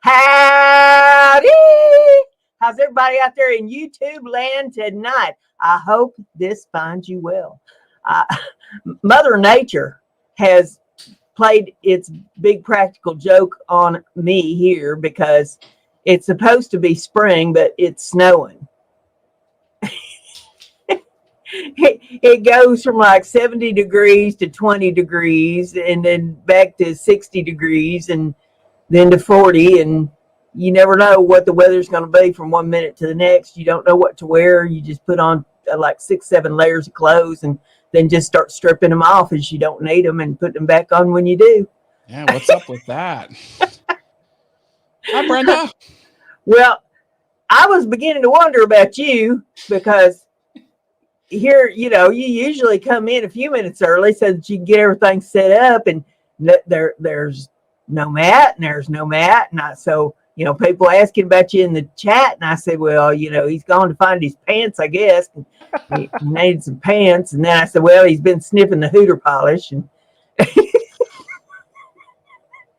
Howdy! How's everybody out there in YouTube land tonight? I hope this finds you well. Uh, Mother Nature has played its big practical joke on me here because it's supposed to be spring, but it's snowing. It goes from like 70 degrees to 20 degrees and then back to 60 degrees and then to 40, and you never know what the weather's going to be from one minute to the next. You don't know what to wear. You just put on like 6-7 layers of clothes and then just start stripping them off as you don't need them and put them back on when you do. Yeah, what's up with that? Hi, Brenda. Well, I was beginning to wonder about you because here, you usually come in a few minutes early so that you can get everything set up, and there's no Matt, and there's no Matt. And so people asking about you in the chat, and I said, well, he's gone to find his pants, I guess. And he needed some pants. And then I said, well, he's been sniffing the hooter polish. And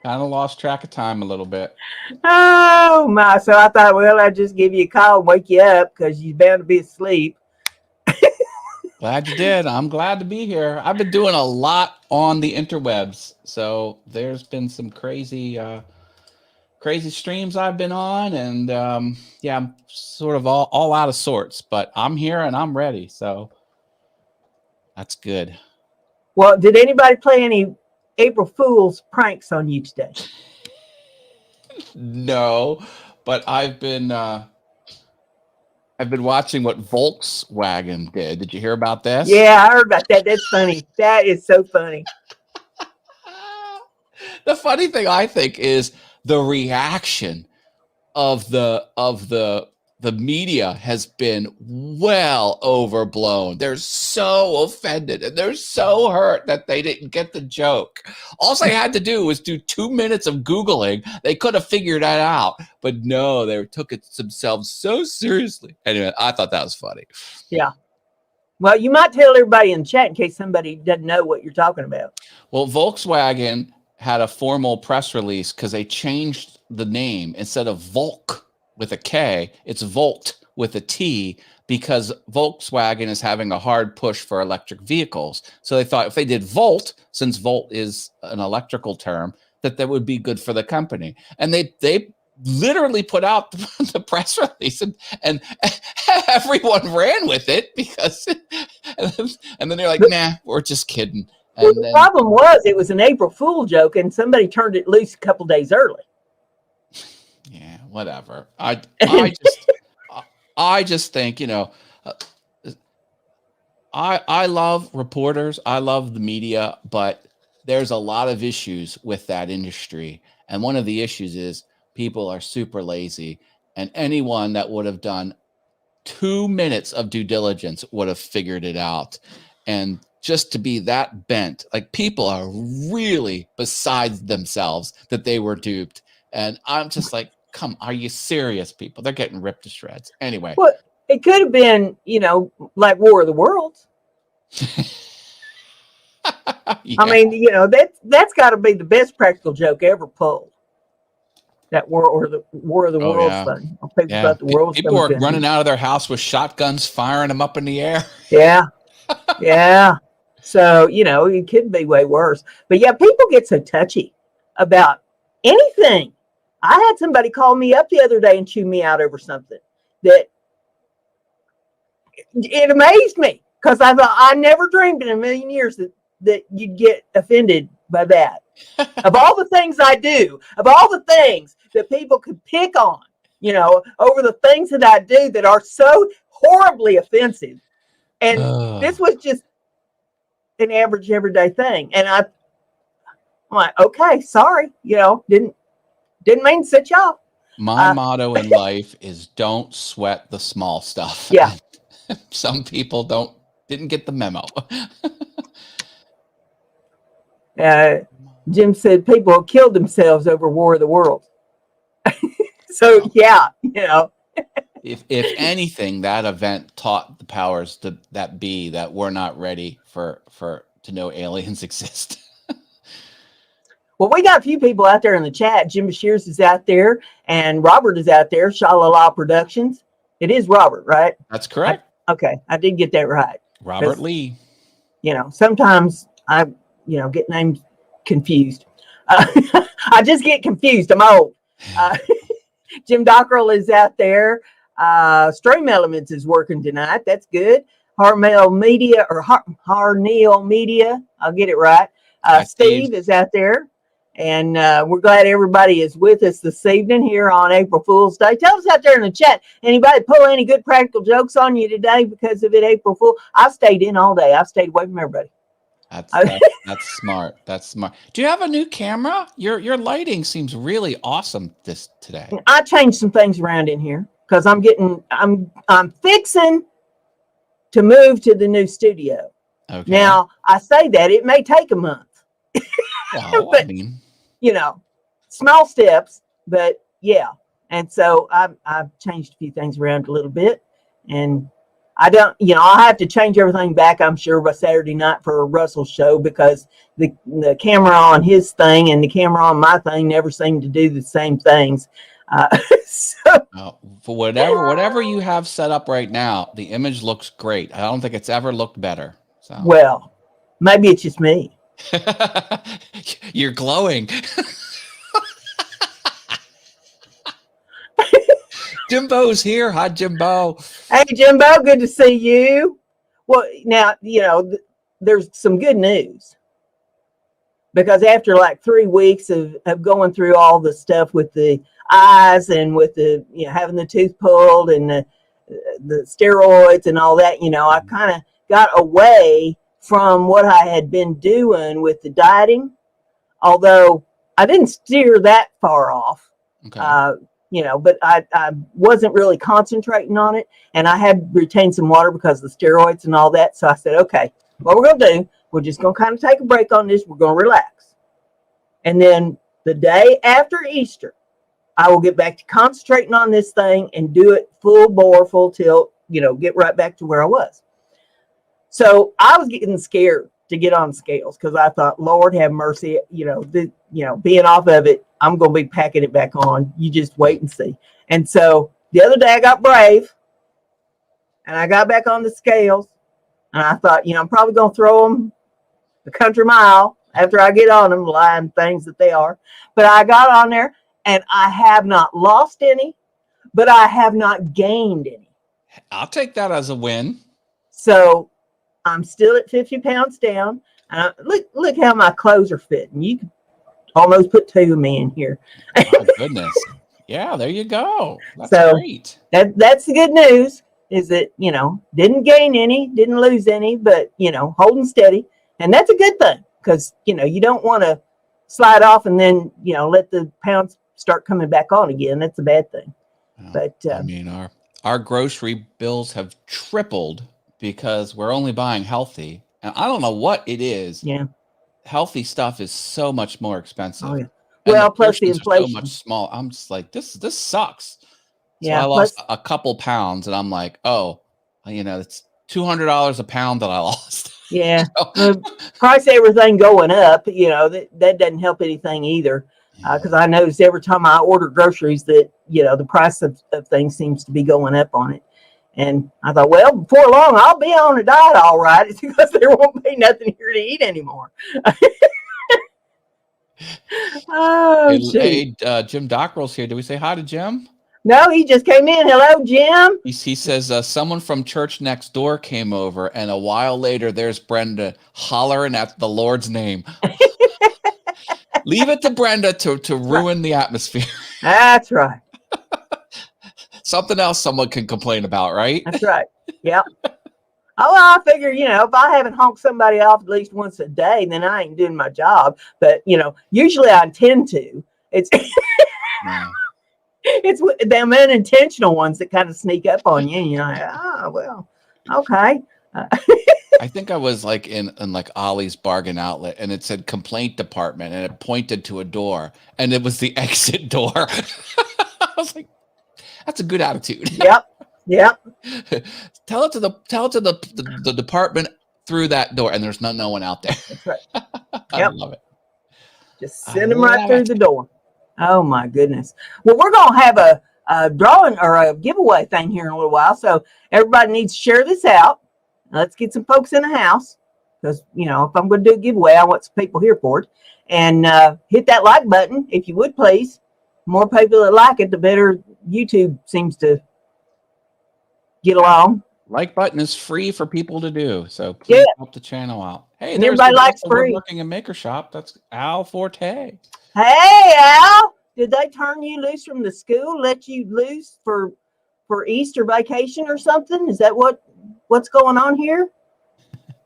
kind of lost track of time a little bit. Oh, my. So I thought, well, I'd just give you a call and wake you up because you're bound to be asleep. Glad you did. I'm glad to be here. I've been doing a lot on the interwebs. So there's been some crazy streams I've been on. And I'm sort of all out of sorts. But I'm here and I'm ready. So that's good. Well, did anybody play any April Fool's pranks on you today? No, but I've been watching what Volkswagen did. Did you hear about this? Yeah, I heard about that. That's funny. That is so funny. The funny thing I think is the reaction of the media has been well overblown. They're so offended and they're so hurt that they didn't get the joke. All they had to do was do 2 minutes of Googling. They could have figured that out. But no, they took it themselves so seriously. Anyway, I thought that was funny. Yeah. Well, you might tell everybody in the chat in case somebody doesn't know what you're talking about. Well, Volkswagen had a formal press release because they changed the name. Instead of Volk with a K, it's Volt with a T, because Volkswagen is having a hard push for electric vehicles. So they thought if they did Volt, since Volt is an electrical term, that would be good for the company. And they literally put out the press release and everyone ran with it because and then they're like, nah, we're just kidding. Well, the problem was it was an April Fool joke and somebody turned it loose a couple days early. Yeah, whatever. I just think, I love reporters. I love the media, but there's a lot of issues with that industry. And one of the issues is people are super lazy, and anyone that would have done 2 minutes of due diligence would have figured it out. And just to be that bent, like, people are really beside themselves that they were duped. And I'm just like, come, are you serious, people? They're getting ripped to shreds. Anyway. Well, it could have been, like War of the Worlds. Yeah. I mean, that's got to be the best practical joke ever pulled. That War of the Worlds thing. People are running out of their house with shotguns, firing them up in the air. Yeah. Yeah. So, it could be way worse. But yeah, people get so touchy about anything. I had somebody call me up the other day and chew me out over something that it amazed me, because I thought I never dreamed in a million years that you'd get offended by that. Of all the things I do, of all the things that people could pick on, over the things that I do that are so horribly offensive. And this was just an average everyday thing. And I'm like, okay, sorry, didn't mean to set you off. My motto in life is don't sweat the small stuff. Yeah. Some people didn't get the memo. Jim said people killed themselves over War of the Worlds. So yeah, If anything, that event taught the powers that be that we're not ready to know aliens exist. Well, we got a few people out there in the chat. Jim Bashir's is out there, and Robert is out there. Shalala Productions. It is Robert, right? That's correct. Okay, I did get that right. Robert Lee. Sometimes I, get names confused. I just get confused. I'm old. Jim Dockrell is out there. Stream Elements is working tonight. That's good. Harnell Media or Harnell Media. I'll get it right. Steve is out there. And we're glad everybody is with us this evening here on April Fool's Day. Tell us out there in the chat. Anybody pull any good practical jokes on you today because of it, April Fool? I stayed in all day. I stayed away from everybody. That's smart. That's smart. Do you have a new camera? Your lighting seems really awesome today. I changed some things around in here because I'm fixing to move to the new studio. Okay. Now I say that it may take a month. Well, but, small steps, but yeah. And so I've changed a few things around a little bit, and I don't, I'll have to change everything back, I'm sure, by Saturday night for a Russell show because the camera on his thing and the camera on my thing never seem to do the same things. For whatever you have set up right now, the image looks great. I don't think it's ever looked better. So. Well, maybe it's just me. You're glowing. Jimbo's here. Hi, Jimbo. Hey, Jimbo. Good to see you. Well, now, there's some good news. Because after like 3 weeks of going through all the stuff with the eyes and with the, having the tooth pulled and the steroids and all that, I kind of got away from what I had been doing with the dieting, although I didn't steer that far off, okay. But I wasn't really concentrating on it, and I had retained some water because of the steroids and all that. So I said, okay, what we're going to do, we're just going to kind of take a break on this. We're going to relax. And then the day after Easter, I will get back to concentrating on this thing and do it full bore, full tilt, get right back to where I was. So I was getting scared to get on scales because I thought, Lord have mercy, being off of it, I'm going to be packing it back on. You just wait and see. And so the other day I got brave and I got back on the scales and I thought, I'm probably going to throw them the country mile after I get on them, lying things that they are. But I got on there and I have not lost any, but I have not gained any. I'll take that as a win. So I'm still at 50 pounds down. Look how my clothes are fitting. You can almost put two of me in here. Oh, goodness. Yeah, there you go. That's great. That's the good news is that, didn't gain any, didn't lose any, but, holding steady. And that's a good thing because, you don't want to slide off and then, let the pounds start coming back on again. That's a bad thing. Well, but our grocery bills have tripled because we're only buying healthy. And I don't know what it is. Yeah. Healthy stuff is so much more expensive. Oh, yeah. Well, plus the inflation. So much small. I'm just like, this sucks. So yeah, I lost a couple pounds and I'm like, it's $200 a pound that I lost. Yeah. Price of everything going up, that doesn't help anything either. Because I noticed every time I order groceries that, the price of things seems to be going up on it. And I thought, well, before long, I'll be on a diet, all right. It's because there won't be nothing here to eat anymore. Hey, Jim Dockrell's here. Did we say hi to Jim? No, he just came in. Hello, Jim. He says someone from church next door came over, and a while later, there's Brenda hollering at the Lord's name. Leave it to Brenda to ruin the atmosphere. That's right. Something else someone can complain about, right? That's right. Yeah. I figure, if I haven't honked somebody off at least once a day, then I ain't doing my job. But, usually I intend to. It's it's them unintentional ones that kind of sneak up on you. And you're like, well, okay. I think I was like in like Ollie's Bargain Outlet, and it said complaint department, and it pointed to a door, and it was the exit door. I was like, that's a good attitude. Yep. Tell it to the department through that door, and there's no one out there. That's right. I love it. Just I send them right love through it. the door. Oh my goodness. Well, we're going to have a drawing or a giveaway thing here in a little while. So everybody needs to share this out. Let's get some folks in the house because, if I'm going to do a giveaway, I want some people here for it. And hit that like button if you would, please. The more people that like it, the better YouTube seems to get along. Like button is free for people to do. So Yeah. please help the channel out. Hey, And there's everybody likes the free. Woodworking and Maker Shop. That's Al Forte. Hey, Al, did they turn you loose from the school, let you loose for Easter vacation or something? Is that what's going on here?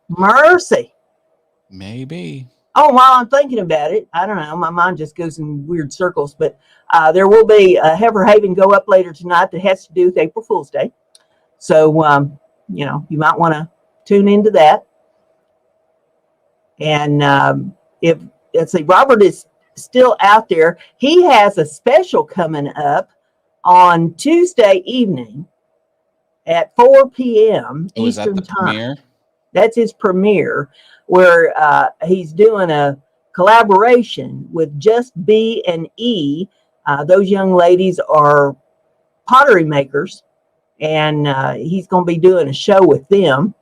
Mercy. Maybe. Oh, while I'm thinking about it, I don't know. My mind just goes in weird circles. But there will be a Heifer Haven go up later tonight that has to do with April Fool's Day. So, you might want to tune into that. And let's see, Robert is still out there. He has a special coming up on Tuesday evening at 4 p.m. Eastern time. Premiere? That's his premiere, where he's doing a collaboration with Just B and E. Those young ladies are pottery makers, and he's going to be doing a show with them.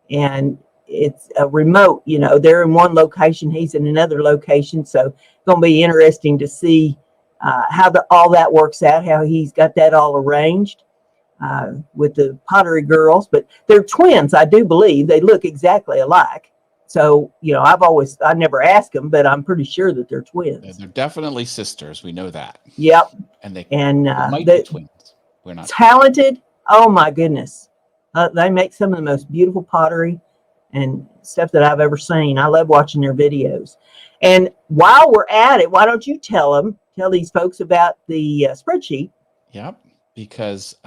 And it's a remote, they're in one location, he's in another location. So it's going to be interesting to see how all that works out, how he's got that all arranged with the pottery girls. But they're twins, I do believe. They look exactly alike. So, I never asked them, but I'm pretty sure that they're twins. They're definitely sisters. We know that. Yep. And they might be twins. We're not talented. Oh my goodness. They make some of the most beautiful pottery and stuff that I've ever seen. I love watching their videos. And while we're at it, why don't you tell these folks about the spreadsheet? Yep. Because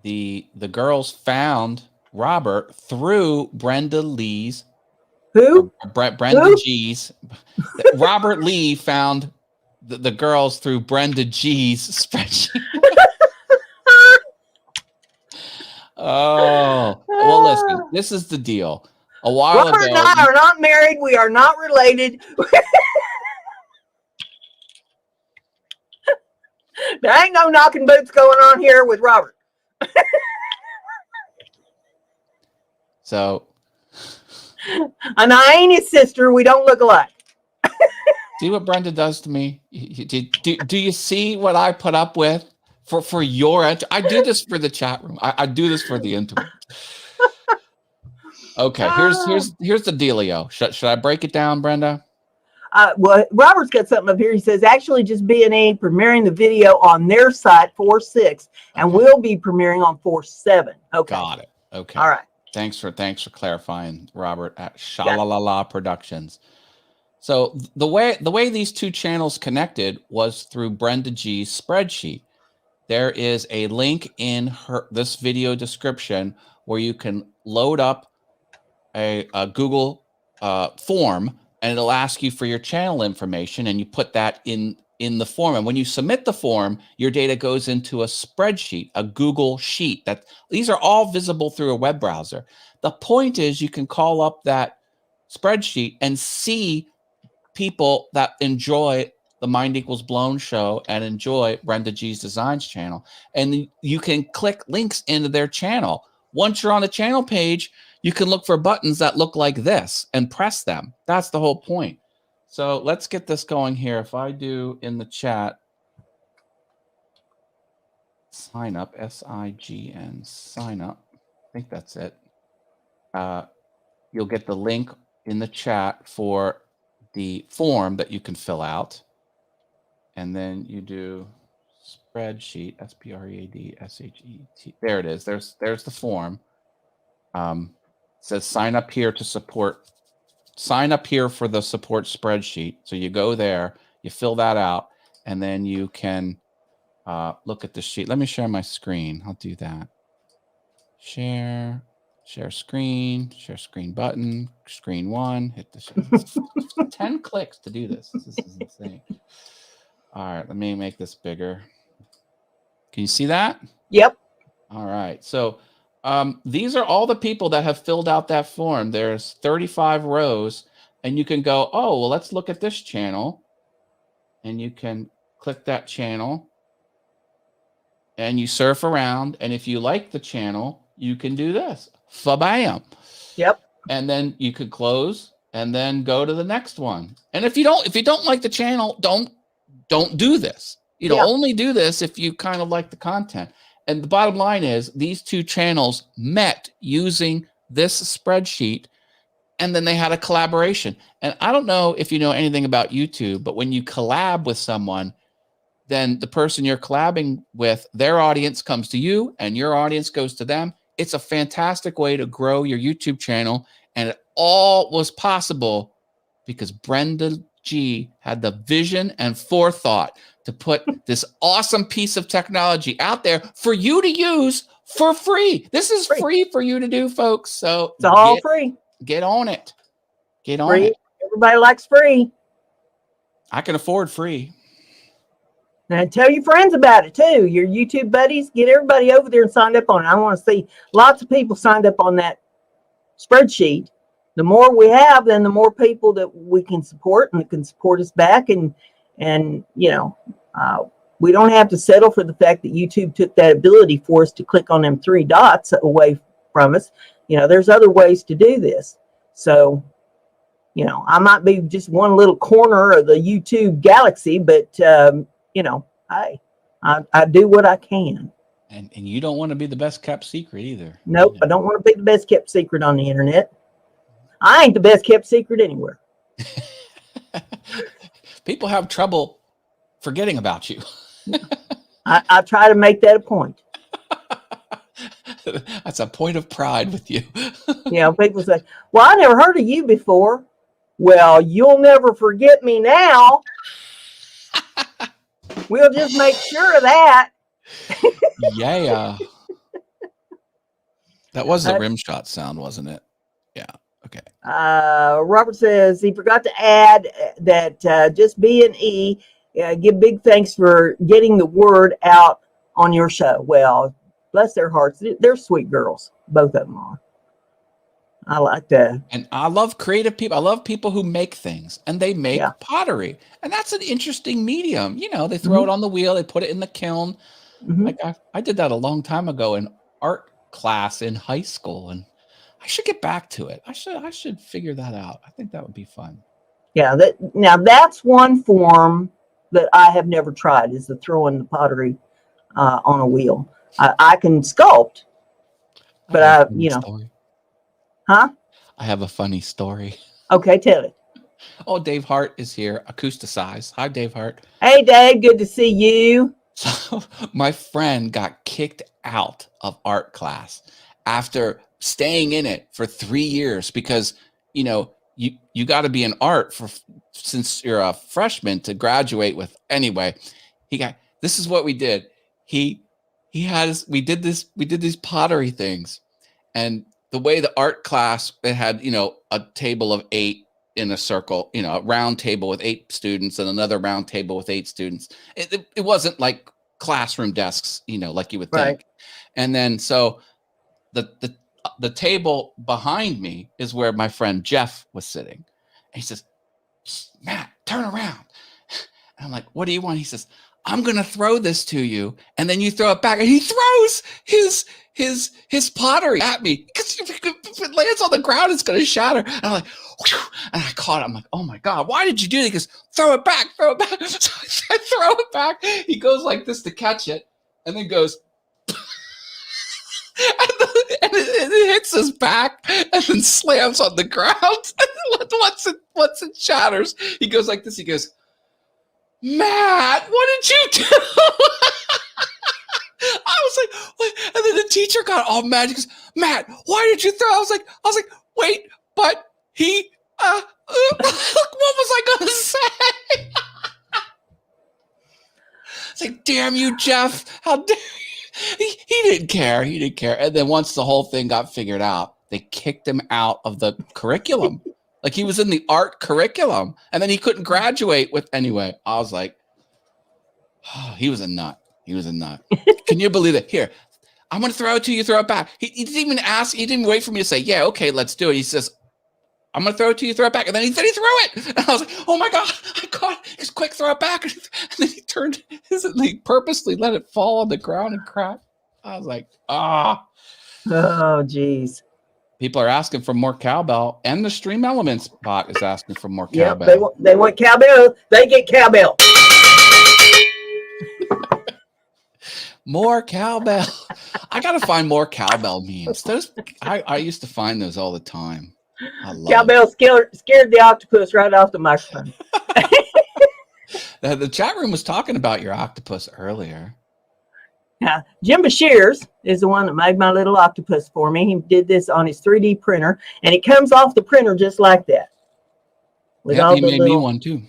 the girls found Robert through Brenda Lee's. Who? BrendaG's. Robert Lee found the girls through BrendaG's spreadsheet. Oh, well, listen, this is the deal. A while Robert ago, and I are not married. We are not related. There ain't no knocking boots going on here with Robert. So, and I ain't his sister. We don't look alike. See what Brenda does to me? Do you see what I put up with for your? I do this for the chat room. I do this for the internet. Okay, here's the dealio. Should I break it down, Brenda? Well, Robert's got something up here. He says, actually, just B&A premiering the video on their site 4/6, and we'll be premiering on 4/7. Okay, got it. Okay, all right. Thanks for clarifying, Robert at Shalalala Productions. So the way these two channels connected was through BrendaG's spreadsheet. There is a link in this video description where you can load up a Google form, and it'll ask you for your channel information, and you put that in the form. And when you submit the form, your data goes into a spreadsheet, a Google sheet. These are all visible through a web browser. The point is you can call up that spreadsheet and see people that enjoy the Mind Equals Blown show and enjoy BrendaG's Designs channel. And you can click links into their channel. Once you're on the channel page, you can look for buttons that look like this and press them. That's the whole point. So let's get this going here. If I do in the chat, sign up, SIGN, sign up. I think that's it. You'll get the link in the chat for the form that you can fill out. And then you do spreadsheet, SPREADSHET. There it is. There's the form. It says sign up here to support. Sign up here for the support spreadsheet. So you go there, you fill that out, and then you can look at the sheet. Let me share my screen. I'll do that. Share screen button, screen one, hit the 10 clicks to do this. This is insane. All right, let me make this bigger. Can you see that? Yep. All right. So these are all the people that have filled out that form. There's 35 rows. and you can go, oh, well, let's look at this channel. And you can click that channel and you surf around. And if you like the channel, you can do this. Fa-bam. Yep. And then you could close and then go to the next one. And if you don't like the channel, don't do this. Only do this if you kind of like the content. And the bottom line is these two channels met using this spreadsheet, and then they had a collaboration. And I don't know if you know anything about YouTube, but when you collab with someone, then the person you're collabing with, their audience comes to you and your audience goes to them. It's a fantastic way to grow your YouTube channel. And it all was possible because BrendaG had the vision and forethought to put this awesome piece of technology out there for you to use for free. This is free for you to do, folks. So it's all free. Get on it. Get on free. it. Everybody likes free. I can afford free. And tell your friends about it too. Your YouTube buddies, get everybody over there and signed up on it. I want to see lots of people signed up on that spreadsheet. The more we have, then the more people that we can support and that can support us back. And we don't have to settle for the fact that YouTube took that ability for us to click on them 3 dots away from us. There's other ways to do this. So, I might be just one little corner of the YouTube galaxy, but I do what I can. And you don't want to be the best kept secret either. Nope, I don't want to be the best kept secret on the internet. I ain't the best kept secret anywhere. People have trouble forgetting about you. I try to make that a point. That's a point of pride with you. People say, well, I never heard of you before. Well, you'll never forget me now. We'll just make sure of that. Yeah. That was the rim shot sound, wasn't it? Yeah. Okay. Robert says he forgot to add that just B&E give big thanks for getting the word out on your show. Well, bless their hearts. They're sweet girls. Both of them are. I like that. And I love creative people. I love people who make things, and they make pottery. And that's an interesting medium. They throw it on the wheel. They put it in the kiln. Like I did that a long time ago in art class in high school, and I should get back to it. I should figure that out. I think that would be fun. Yeah. That's one form that I have never tried, is the throwing the pottery on a wheel. I can sculpt, but Story. Huh? I have a funny story. Okay, tell it. Oh, Dave Hart is here. Acousticize. Hi, Dave Hart. Hey, Dave. Good to see you. So my friend got kicked out of art class after staying in it for 3 years because, you got to be in art since you're a freshman to graduate with. Anyway, this is what we did. We did these pottery things, and the way the art class, it had, a table of 8 in a circle, a round table with 8 students and another round table with 8 students. It wasn't like classroom desks, like you would think. And then, so the table behind me is where my friend Jeff was sitting. And he says, Matt, turn around. And I'm like, what do you want? He says, I'm going to throw this to you, and then you throw it back. And he throws his pottery at me because if it lands on the ground, it's going to shatter. And I'm like, whew, and I caught it. I'm like, oh my God, why did you do that? He goes, throw it back. So I throw it back. He goes like this to catch it, and then goes, and it hits his back and then slams on the ground. Once it shatters, he goes like this. He goes, Matt, what did you do? I was like, what? And then the teacher got all mad. He goes, Matt, why did you throw? I was like, wait, but he, what was I going to say? It's like, damn you, Jeff. How dare you? He didn't care. He didn't care. And then once the whole thing got figured out, they kicked him out of the curriculum. Like he was in the art curriculum, and then he couldn't graduate with. Anyway, I was like, oh, he was a nut. He was a nut. Can you believe it? Here, I'm going to throw it to you. Throw it back. He didn't even ask. He didn't wait for me to say, yeah, okay, let's do it. He says, I'm going to throw it to you, throw it back. And then he threw it. And I was like, oh my God, I caught it. He's quick, throw it back. And then he turned, he purposely let it fall on the ground and crack. I was like, ah. Oh, geez. People are asking for more cowbell, and the Stream Elements bot is asking for more Yep, cowbell. they want cowbell. They get cowbell. More cowbell. I gotta find more cowbell memes. Those I used to find those all the time. I love Cowbell scared the octopus right off the microphone. The chat room was talking about your octopus earlier. Now, Jim Bashirs is the one that made my little octopus for me. He did this on his 3D printer, and it comes off the printer just like that. With Yeah, he made me one too.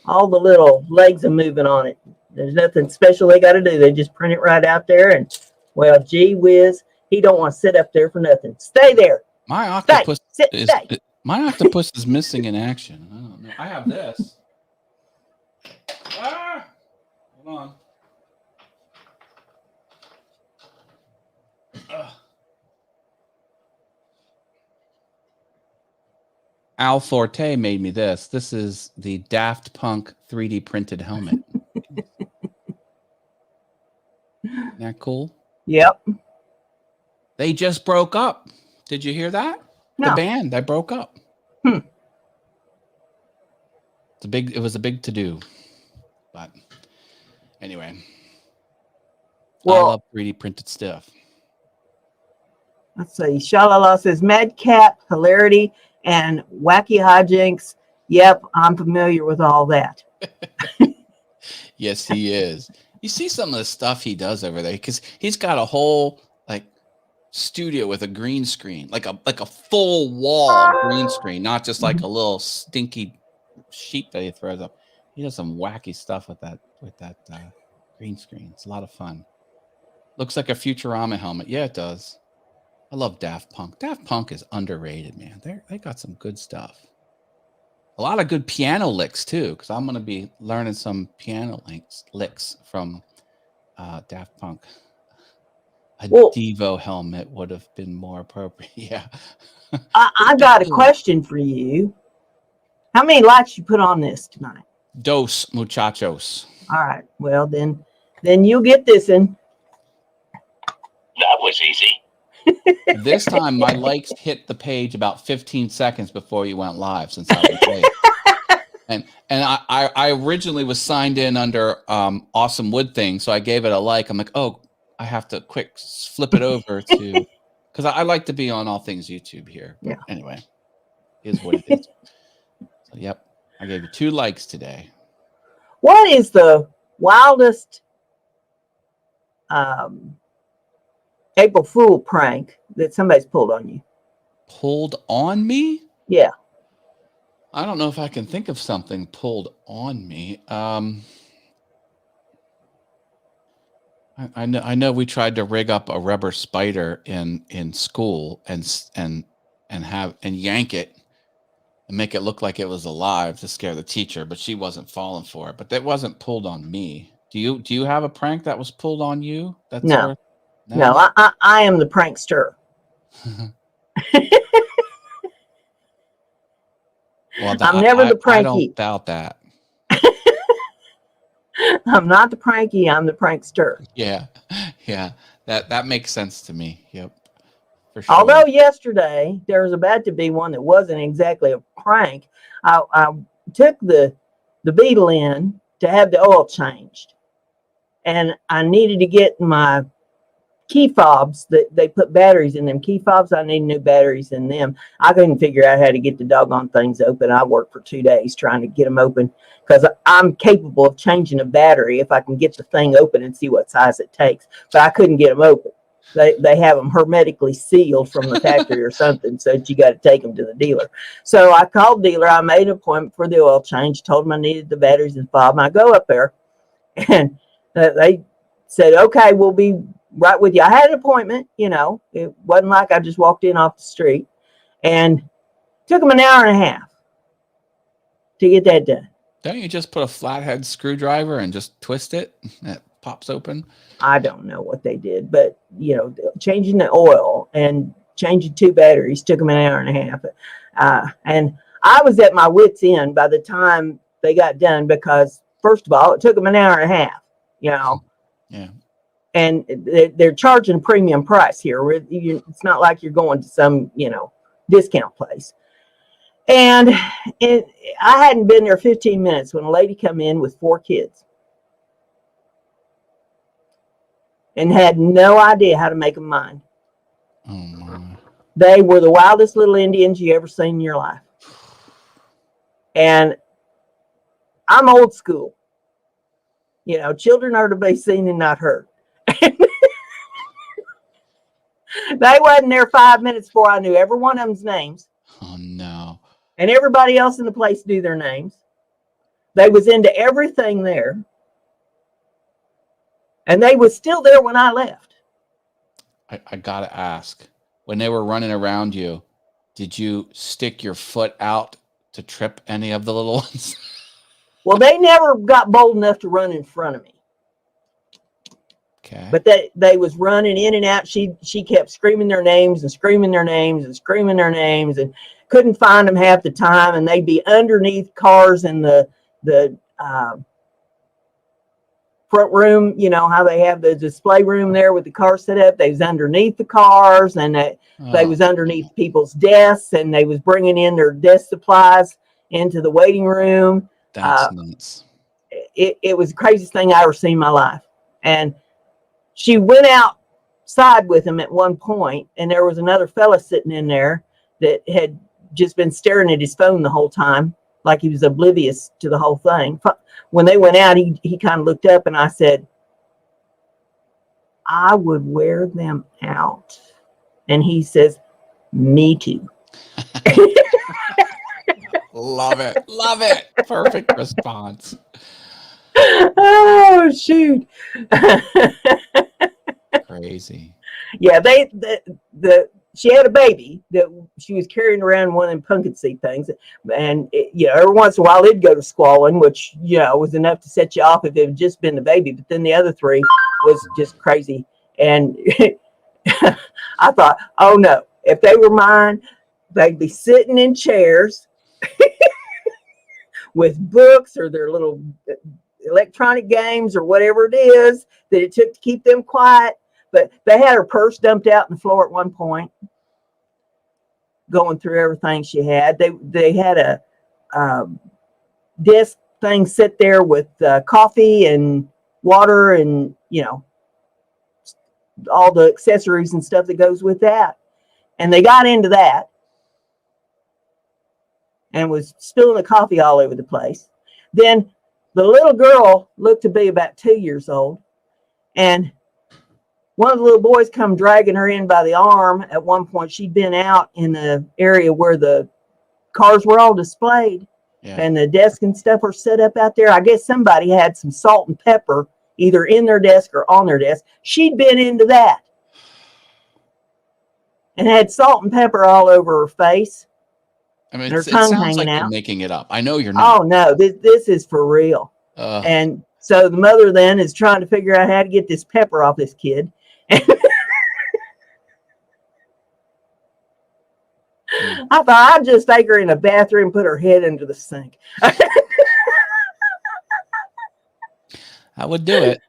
All the little legs are moving on it. There's nothing special they got to do. They just print it right out there, and well, gee whiz, he don't want to sit up there for nothing. Stay there. My octopus stay. My octopus is missing in action. I don't know. I have this. Hold on. Al Forte made me this. This is the Daft Punk 3D printed helmet. Isn't that cool? Yep. They just broke up. Did you hear that? No. The band, they broke up. It was a big to-do. But anyway. Well, I love 3D printed stuff. Let's see. Shalala says Madcap, hilarity, and wacky hijinks. Yep, I'm familiar with all that. Yes, he is. You see some of the stuff he does over there because he's got a whole like studio with a green screen, like a full wall green screen, not just like a little stinky sheet that he throws up. He does some wacky stuff with that green screen. It's a lot of fun. Looks like a Futurama helmet. Yeah, it does. I love Daft Punk. Daft Punk is underrated, man. They got some good stuff. A lot of good piano licks too, because I'm going to be learning some piano licks from Daft Punk. Devo helmet would have been more appropriate. Yeah. I got a question for you. How many likes you put on this tonight? Dos muchachos. All right. Well, then you'll get this in. That was easy. This time my likes hit the page about 15 seconds before you went live, since I was late. And I originally was signed in under Awesome Wood Thing, so I gave it a like. I'm like, oh, I have to quick flip it over to, because I like to be on all things YouTube here. Yeah. Anyway, is what it is. So, yep, I gave you 2 likes today. What is the wildest April Fool prank that somebody's pulled on you? Pulled on me? Yeah. I don't know if I can think of something pulled on me. I know we tried to rig up a rubber spider in school and yank it and make it look like it was alive to scare the teacher, but she wasn't falling for it. But that wasn't pulled on me. Do you have a prank that was pulled on you? No, I am the prankster. Well, I'm never the pranky. I don't doubt that. I'm not the pranky. I'm the prankster. Yeah. That makes sense to me. Yep. For sure. Although yesterday there was about to be one that wasn't exactly a prank. I took the Beetle in to have the oil changed, and I needed to get my key fobs that they put batteries in them key fobs. I need new batteries in them. I couldn't figure out how to get the doggone things open. I worked for 2 days trying to get them open because I'm capable of changing a battery if I can get the thing open and see what size it takes. But I couldn't get them open. They have them hermetically sealed from the factory or something, so that you got to take them to the dealer. So I called the dealer. I made an appointment for the oil change. Told them I needed the batteries and fob. And I go up there, and they said, "Okay, we'll be right with you." I had an appointment, it wasn't like I just walked in off the street, and it took them an hour and a half to get that done. Don't you just put a flathead screwdriver and just twist it? It pops open. I don't know what they did, but changing the oil, and changing 2 batteries took them an hour and a half. And I was at my wit's end by the time they got done, because first of all, it took them an hour and a half, you know. Yeah. And they're charging a premium price here. It's not like you're going to some, you know, discount place. And I hadn't been there 15 minutes when a lady come in with 4 kids and had no idea how to make them mind. Oh my. They were the wildest little Indians you ever seen in your life. And I'm old school. You know, children are to be seen and not heard. They wasn't there 5 minutes before I knew every one of them's names. Oh no. And everybody else in the place knew their names. They was into everything there. And they was still there when I left. I gotta ask, when they were running around you, did you stick your foot out to trip any of the little ones? Well, they never got bold enough to run in front of me. Okay. But they was running in and out. She kept screaming their names and screaming their names and screaming their names, and couldn't find them half the time. And they'd be underneath cars in the front room. You know how they have the display room there with the car set up. They was underneath the cars, and they was underneath people's desks, and they was bringing in their desk supplies into the waiting room. That's nuts. It was the craziest thing I ever seen in my life. And she went outside with him at one point, and there was another fella sitting in there that had just been staring at his phone the whole time, like he was oblivious to the whole thing. When they went out, he kind of looked up, and I said, I would wear them out. And he says, me too. Love it. Love it. Perfect response. Oh, shoot. Crazy. Yeah, she had a baby that she was carrying around one of them pumpkin seed things, and every once in a while it'd go to squalling, which was enough to set you off if it had just been the baby. But then the other 3 was just crazy, and I thought, oh no, if they were mine, they'd be sitting in chairs with books or their little electronic games or whatever it is that it took to keep them quiet. But they had her purse dumped out on the floor at one point, going through everything she had. They had a desk thing sit there with coffee and water and all the accessories and stuff that goes with that. And they got into that and was spilling the coffee all over the place. Then the little girl looked to be about 2 years old, and one of the little boys come dragging her in by the arm. At one point, she'd been out in the area where the cars were all displayed, and the desk and stuff were set up out there. I guess somebody had some salt and pepper either in their desk or on their desk. She'd been into that and had salt and pepper all over her face. I mean, her it tongue sounds hanging like out. you're making it up. I know you're not. Oh no, this is for real. And so the mother then is trying to figure out how to get this pepper off this kid. I thought I'd just take her in the bathroom and put her head into the sink. I would do it.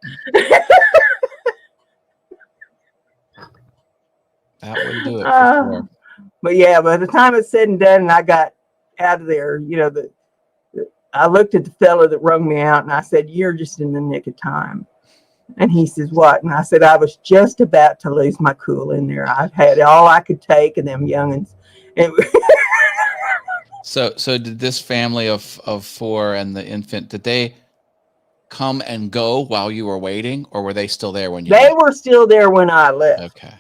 That would do it for sure. But yeah, by the time it's said and done and I got out of there, I looked at the fella that wrung me out and I said, you're just in the nick of time. And he says, what? And I said, I was just about to lose my cool in there. I've had all I could take of them youngins. So did this family of 4 and the infant, did they come and go while you were waiting, or were they still there when you They left? were still there when I left. Okay.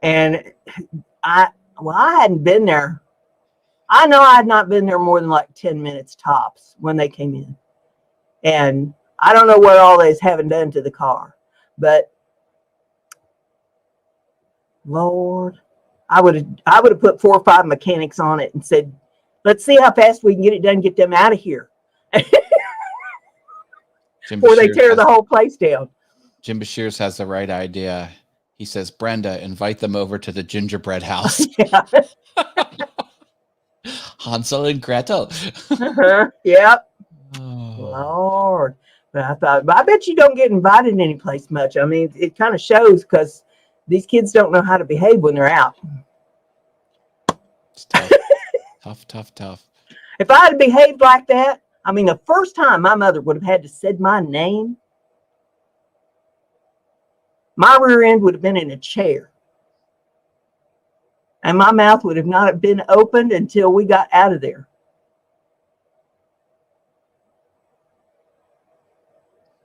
And I hadn't been there. I know I had not been there more than like 10 minutes tops when they came in. And I don't know what all they haven't done to the car, but Lord, I would have put 4 or 5 mechanics on it and said, let's see how fast we can get it done, get them out of here. Before they tear the whole place down. Jim Bashirs has the right idea. He says, Brenda, invite them over to the gingerbread house. Yeah. Hansel and Gretel. Yep. Oh. Lord. But I thought, I bet you don't get invited any place much. I mean, it kind of shows because these kids don't know how to behave when they're out. It's tough. tough. If I had behaved like that, I mean, the first time my mother would have had to say my name, my rear end would have been in a chair. And my mouth would have not been opened until we got out of there.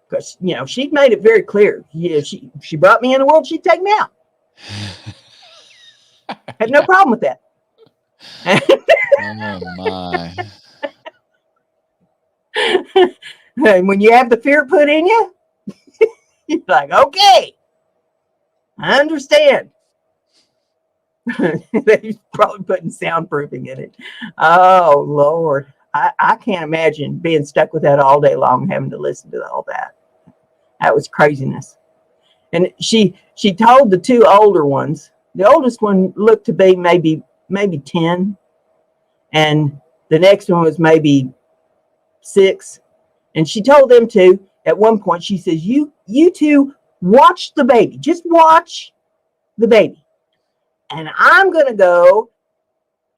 Because, you know, she'd made it very clear. Yeah, she brought me in the world, she'd take me out. Had no problem with that. Oh, my. And when you have the fear put in you, you're like, okay, I understand. They're probably putting soundproofing in it. Oh, Lord. I can't imagine being stuck with that all day long, having to listen to all that. That was craziness. And she told the two older ones, the oldest one looked to be maybe 10, and the next one was maybe 6. And she told them to, at one point, she says, you two watch the baby. Just watch the baby. And I'm going to go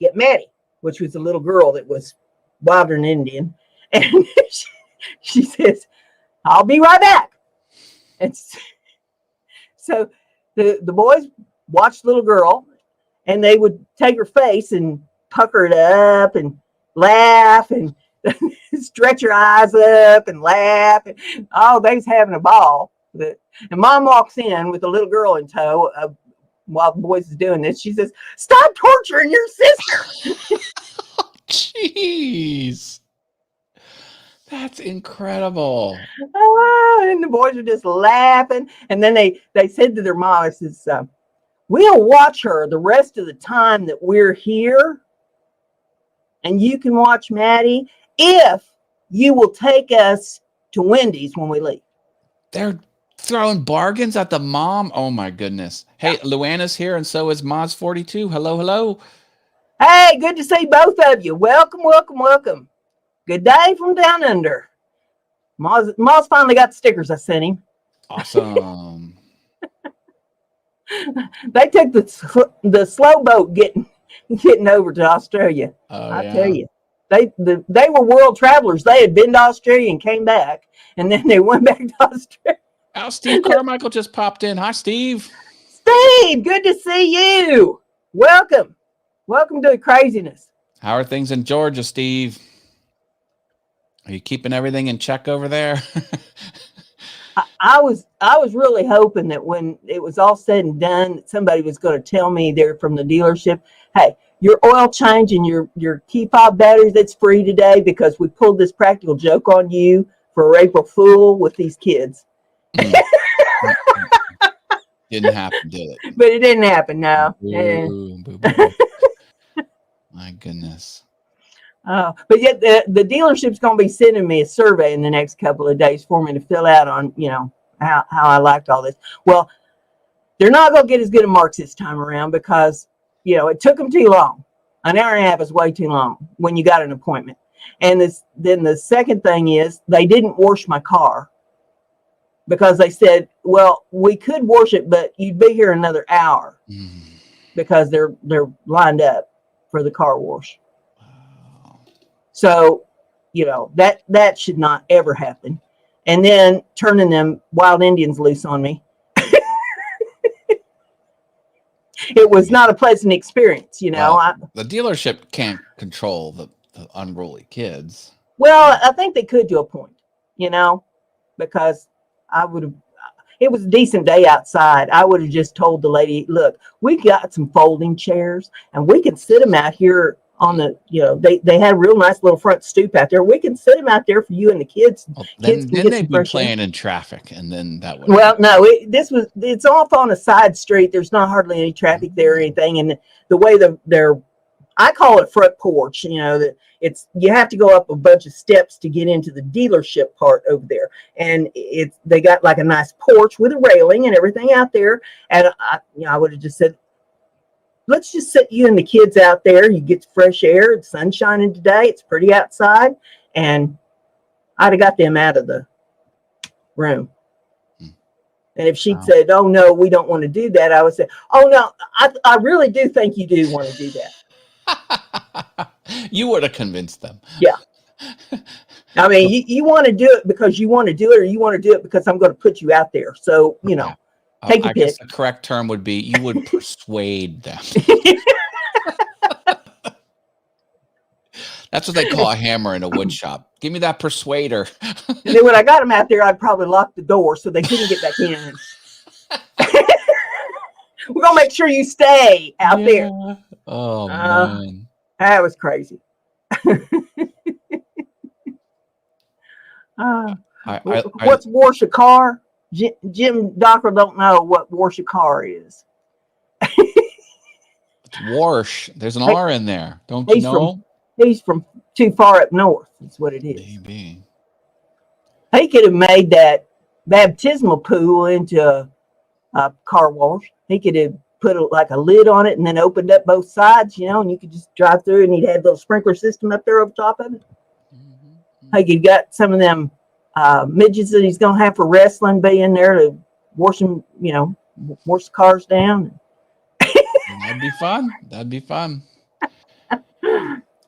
get Maddie, which was a little girl that was wilder than Indian. And she says, I'll be right back. And so the boys watched the little girl, and they would take her face and pucker it up and laugh and stretch your eyes up and laugh. And, oh, they was having a ball. And Mom walks in with a little girl in tow while the boys is doing this. She says, stop torturing your sister. Jeez. That's incredible. Oh, and the boys are just laughing. And then they said to their mom, it says, we'll watch her the rest of the time that we're here. And you can watch Maddie if you will take us to Wendy's when we leave. They're throwing bargains at the mom. Oh, my goodness. Hey, Luana's here, and so is Moz42. Hello. Hey, good to see both of you. Welcome. Good day from down under. Moz finally got the stickers I sent him. Awesome. They took the slow boat getting over to Australia. I tell you, they were world travelers. They had been to Australia and came back, and then they went back to Australia. Oh, Steve Carmichael just popped in. Hi, Steve. Steve, good to see you. Welcome to the craziness. How are things in Georgia, Steve? Are you keeping everything in check over there? I was really hoping that when it was all said and done, that somebody was going to tell me there from the dealership, hey, your oil change and your key fob batteries, that's free today because we pulled this practical joke on you for April Fool with these kids. Didn't happen, did it? But it didn't happen, no. Boo. My goodness. But yet the dealership's going to be sending me a survey in the next couple of days for me to fill out on, how I liked all this. Well, they're not going to get as good a marks this time around because, it took them too long. An hour and a half is way too long when you got an appointment. And then the second thing is they didn't wash my car because they said, well, we could wash it, but you'd be here another hour because they're lined up for the car wash. So, that should not ever happen. And then turning them wild Indians loose on me. It was not a pleasant experience, Well, the dealership can't control the unruly kids. Well, I think they could to a point, because it was a decent day outside. I would have just told the lady, look, we got some folding chairs and we can sit them out here on the, they had a real nice little front stoop out there. We can sit them out there for you and the kids. Well, then they'd be playing in traffic, and then that would. Well, no, it's off on a side street. There's not hardly any traffic there or anything. And the way their I call it front porch, that you have to go up a bunch of steps to get into the dealership part over there. And they got like a nice porch with a railing and everything out there. And I would have just said, let's just set you and the kids out there. You get fresh air. The sun's shining today. It's pretty outside. And I'd have got them out of the room. And if she'd said, oh, no, we don't want to do that, I would say, oh, no, I really do think you do want to do that. You would have convinced them. Yeah. I mean, you want to do it because you want to do it, or you want to do it because I'm going to put you out there. So, take a I pick. guess the correct term would be you would persuade them. That's what they call a hammer in a wood shop. Give me that persuader. And then when I got them out there, I'd probably lock the door so they couldn't get back in. We're going to make sure you stay out there. Oh, man. That was crazy. What's wash a car? Jim Docker don't know what wash a car is. It's wash. There's an R in there. Don't you know? He's from too far up north. That's what it is. Maybe. He could have made that baptismal pool into a car wash. He could have put like a lid on it and then opened up both sides, and you could just drive through, and he'd had a little sprinkler system up there over top of it. He could got some of them midgets that he's going to have for wrestling be in there to wash them, wash the cars down. That'd be fun. That'd be fun.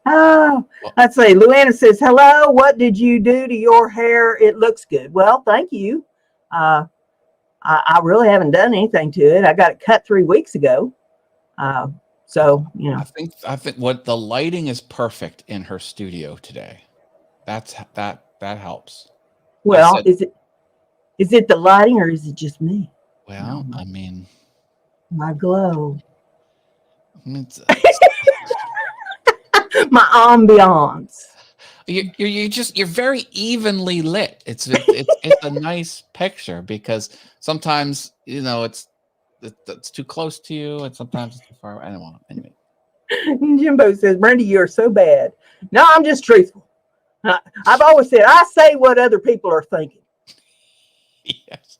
Oh, let's see. Luana says, hello, what did you do to your hair? It looks good. Well, thank you. I really haven't done anything to it. I got it cut 3 weeks ago. So, I think what the lighting is perfect in her studio today. That helps. Well, is it the lighting or is it just me? Well, I mean, my glow. My ambiance. You're very evenly lit. It's a nice picture because sometimes it's too close to you and sometimes it's too far away. I don't want to. Anyway. Jimbo says, Brenda, you're so bad. No, I'm just truthful. I've always said I say what other people are thinking. Yes.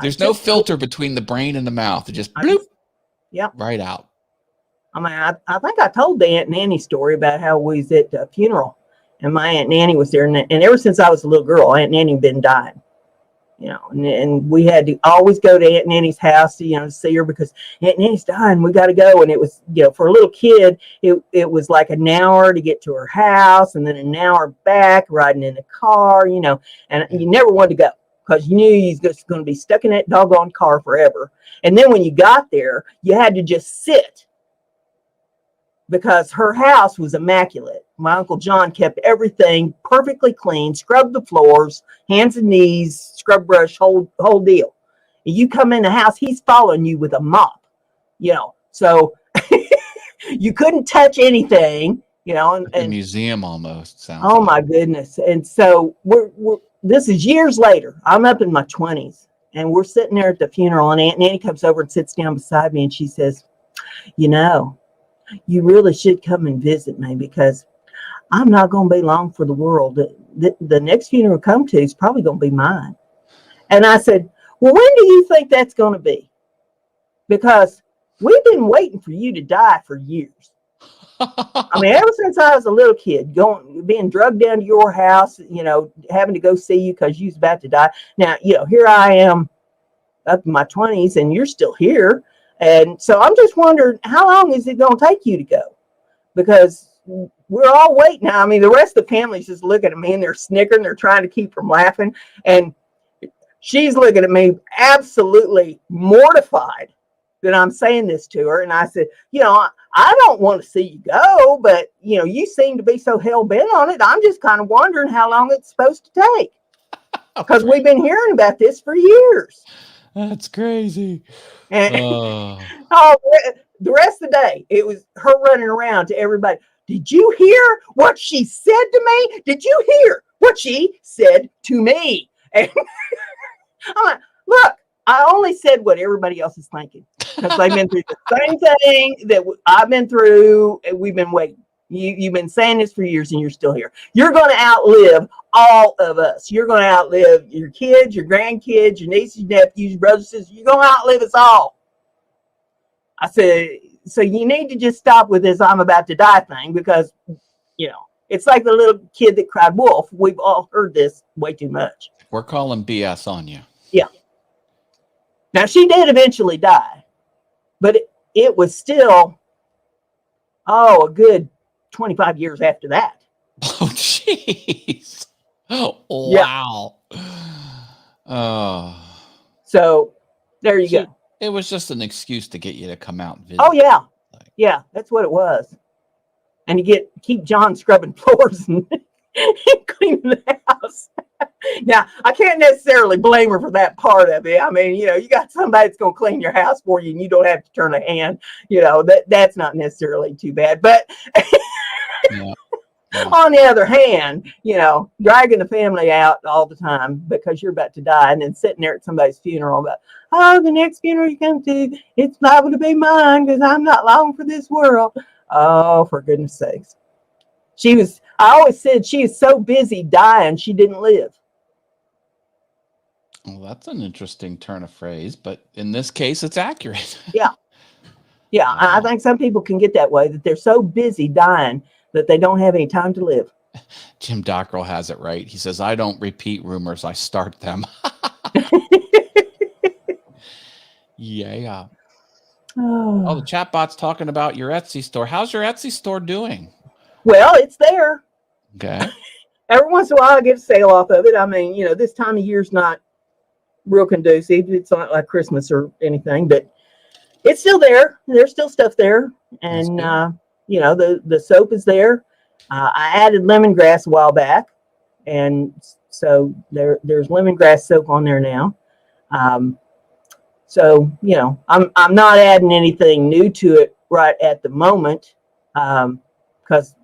There's no filter between the brain and the mouth. It just bloop. Yep. Right out. I mean, I think I told the Aunt Nanny story about how we was at a funeral and my Aunt Nanny was there. And ever since I was a little girl, Aunt Nanny had been dying, and we had to always go to Aunt Nanny's house to see her because Aunt Nanny's dying. We got to go. And it was, for a little kid, it was like an hour to get to her house and then an hour back riding in the car, and you never wanted to go because you knew you was just going to be stuck in that doggone car forever. And then when you got there, you had to just sit. Because her house was immaculate. My Uncle John kept everything perfectly clean, scrubbed the floors, hands and knees, scrub brush, whole deal. And you come in the house, he's following you with a mop, So you couldn't touch anything, And a museum almost sounds. Oh my goodness! And so we're this is years later. I'm up in my 20s, and we're sitting there at the funeral, and Aunt Nanny comes over and sits down beside me, and she says, you really should come and visit me because I'm not going to be long for the world. The next funeral I come to is probably going to be mine. And I said, well, when do you think that's going to be? Because we've been waiting for you to die for years. I mean, ever since I was a little kid, being drugged down to your house, having to go see you because you was about to die. Now, here I am up in my 20s and you're still here. And so I'm just wondering, how long is it going to take you to go? Because we're all waiting. I mean, the rest of the family's just looking at me and they're snickering. They're trying to keep from laughing. And she's looking at me absolutely mortified that I'm saying this to her. And I said, I don't want to see you go, but, you seem to be so hell-bent on it. I'm just kind of wondering how long it's supposed to take. Because we've been hearing about this for years. That's crazy. And the rest of the day, it was her running around to everybody. Did you hear what she said to me? Did you hear what she said to me? And I'm like, look, I only said what everybody else is thinking because they've been through the same thing that I've been through. And we've been waiting. You've been saying this for years and you're still here. You're going to outlive all of us. You're going to outlive your kids, your grandkids, your nieces, nephews, your brothers, sisters. You're going to outlive us all. I said, so you need to just stop with this I'm about to die thing because, it's like the little kid that cried wolf. We've all heard this way too much. We're calling BS on you. Yeah. Now, she did eventually die, but it was still, a good 25 years after that. Oh, jeez. Oh, wow. Oh. So there you go. It was just an excuse to get you to come out and visit. Oh, yeah. Yeah, that's what it was. And to keep John scrubbing floors and cleaning the house. Now, I can't necessarily blame her for that part of it. I mean, you got somebody that's going to clean your house for you and you don't have to turn a hand. That's not necessarily too bad. But Yeah. on the other hand, dragging the family out all the time because you're about to die and then sitting there at somebody's funeral the next funeral you come to, it's liable to be mine because I'm not long for this world. Oh, for goodness sakes. I always said she is so busy dying, she didn't live. Well, that's an interesting turn of phrase, but in this case, it's accurate. Yeah. Yeah, I think some people can get that way, that they're so busy dying that they don't have any time to live. Jim Dockrell has it right. He says, I don't repeat rumors, I start them. Yeah. Oh, the chatbot's talking about your Etsy store. How's your Etsy store doing? Well, it's there. Okay. Every once in a while, I get a sale off of it. I mean, this time of year's not real conducive. It's not like Christmas or anything, but it's still there. There's still stuff there. And, the soap is there. I added lemongrass a while back. And so there's lemongrass soap on there now. So, I'm not adding anything new to it right at the moment. Because,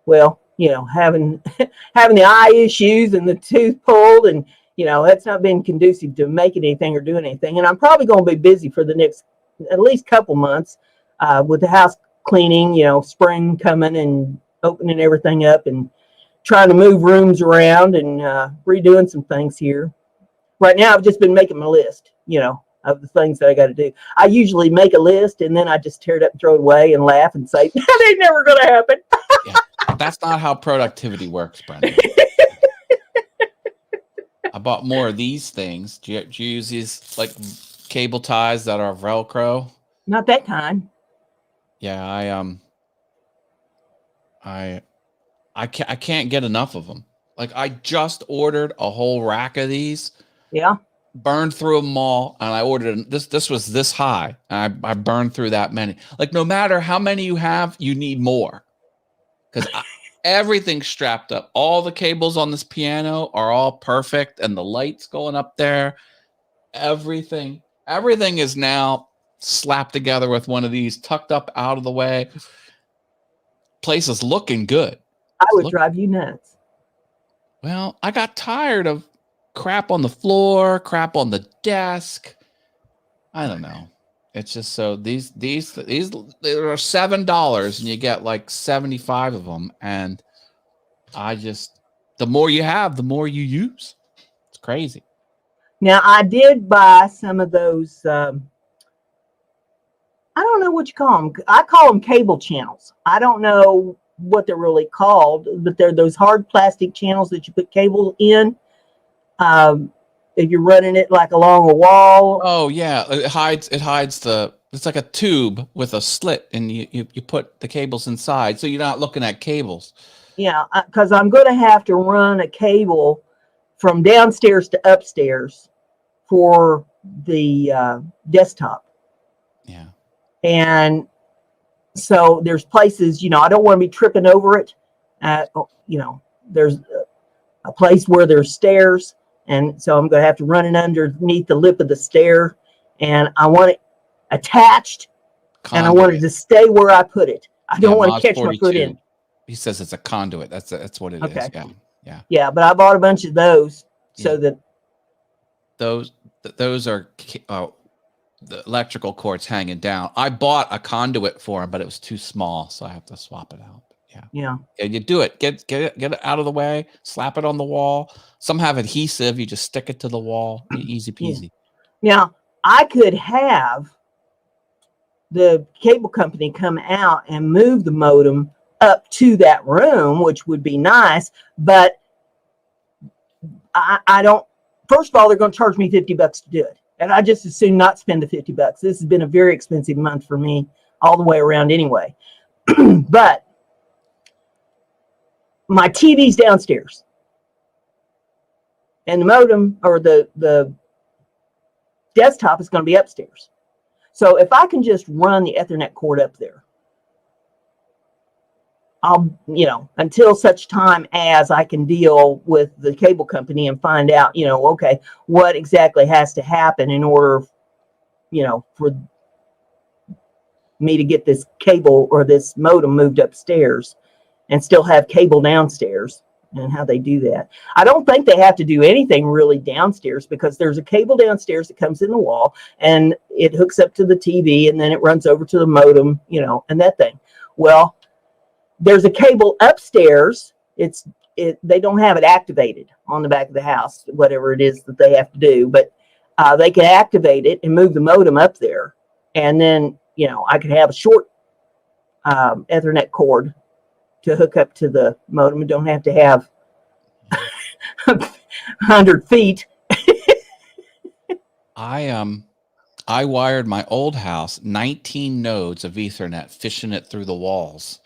having the eye issues and the tooth pulled and, that's not been conducive to making anything or doing anything. And I'm probably going to be busy for the next at least couple months with the house cleaning, spring coming and opening everything up and trying to move rooms around and redoing some things here. Right now, I've just been making my list, of the things that I got to do. I usually make a list and then I just tear it up and throw it away and laugh and say, that ain't never going to happen. Yeah, that's not how productivity works, Brenda. I bought more of these things. Do you use these like cable ties that are Velcro? Not that kind. Yeah, I can't get enough of them. Like I just ordered a whole rack of these. Yeah. Burned through them all, and I ordered this was this high, and I burned through that many. Like no matter how many you have, you need more because everything's strapped up. All the cables on this piano are all perfect, and the lights going up there. Everything is now slapped together with one of these, tucked up out of the way. Place is looking good. I would drive you nuts. Well, I got tired of crap on the floor, crap on the desk. I don't know. It's just so these they are $7 and you get like 75 of them. And the more you have, the more you use. It's crazy. Now I did buy some of those. I don't know what you call them. I call them cable channels. I don't know what they're really called, but they're those hard plastic channels that you put cable in. If you're running it like along a wall. Oh yeah, it hides it's like a tube with a slit, and you put the cables inside, so you're not looking at cables. Yeah, because I'm going to have to run a cable from downstairs to upstairs for the desktop. Yeah, and so there's places, I don't want to be tripping over it. There's a place where there's stairs. And so I'm going to have to run it underneath the lip of the stair. And I want it attached. Conduit. And I want it to stay where I put it. I don't want to catch 42. My foot in. He says it's a conduit. That's what it is. Yeah. Yeah, but I bought a bunch of those so that. those are the electrical cords hanging down. I bought a conduit for them, but it was too small, so I have to swap it out. Yeah, you do it. Get it out of the way. Slap it on the wall. Some have adhesive. You just stick it to the wall. Easy peasy. Yeah. Now I could have the cable company come out and move the modem up to that room, which would be nice, but I don't. First of all, they're going to charge me $50 to do it, and I just as soon not spend the $50. This has been a very expensive month for me all the way around anyway. But my TV's downstairs, and the modem or the desktop is going to be upstairs. So if I can just run the Ethernet cord up there, I'll, until such time as I can deal with the cable company and find out, okay, what exactly has to happen in order, for me to get this cable or this modem moved upstairs and still have cable downstairs, and how they do that. I don't think they have to do anything really downstairs, because there's a cable downstairs that comes in the wall and it hooks up to the TV, and then it runs over to the modem, and that thing. Well, there's a cable upstairs. They don't have it activated on the back of the house, whatever it is that they have to do, but they can activate it and move the modem up there. And then, I could have a short Ethernet cord to hook up to the modem, and don't have to have 100 feet. I wired my old house 19 nodes of Ethernet, fishing it through the walls.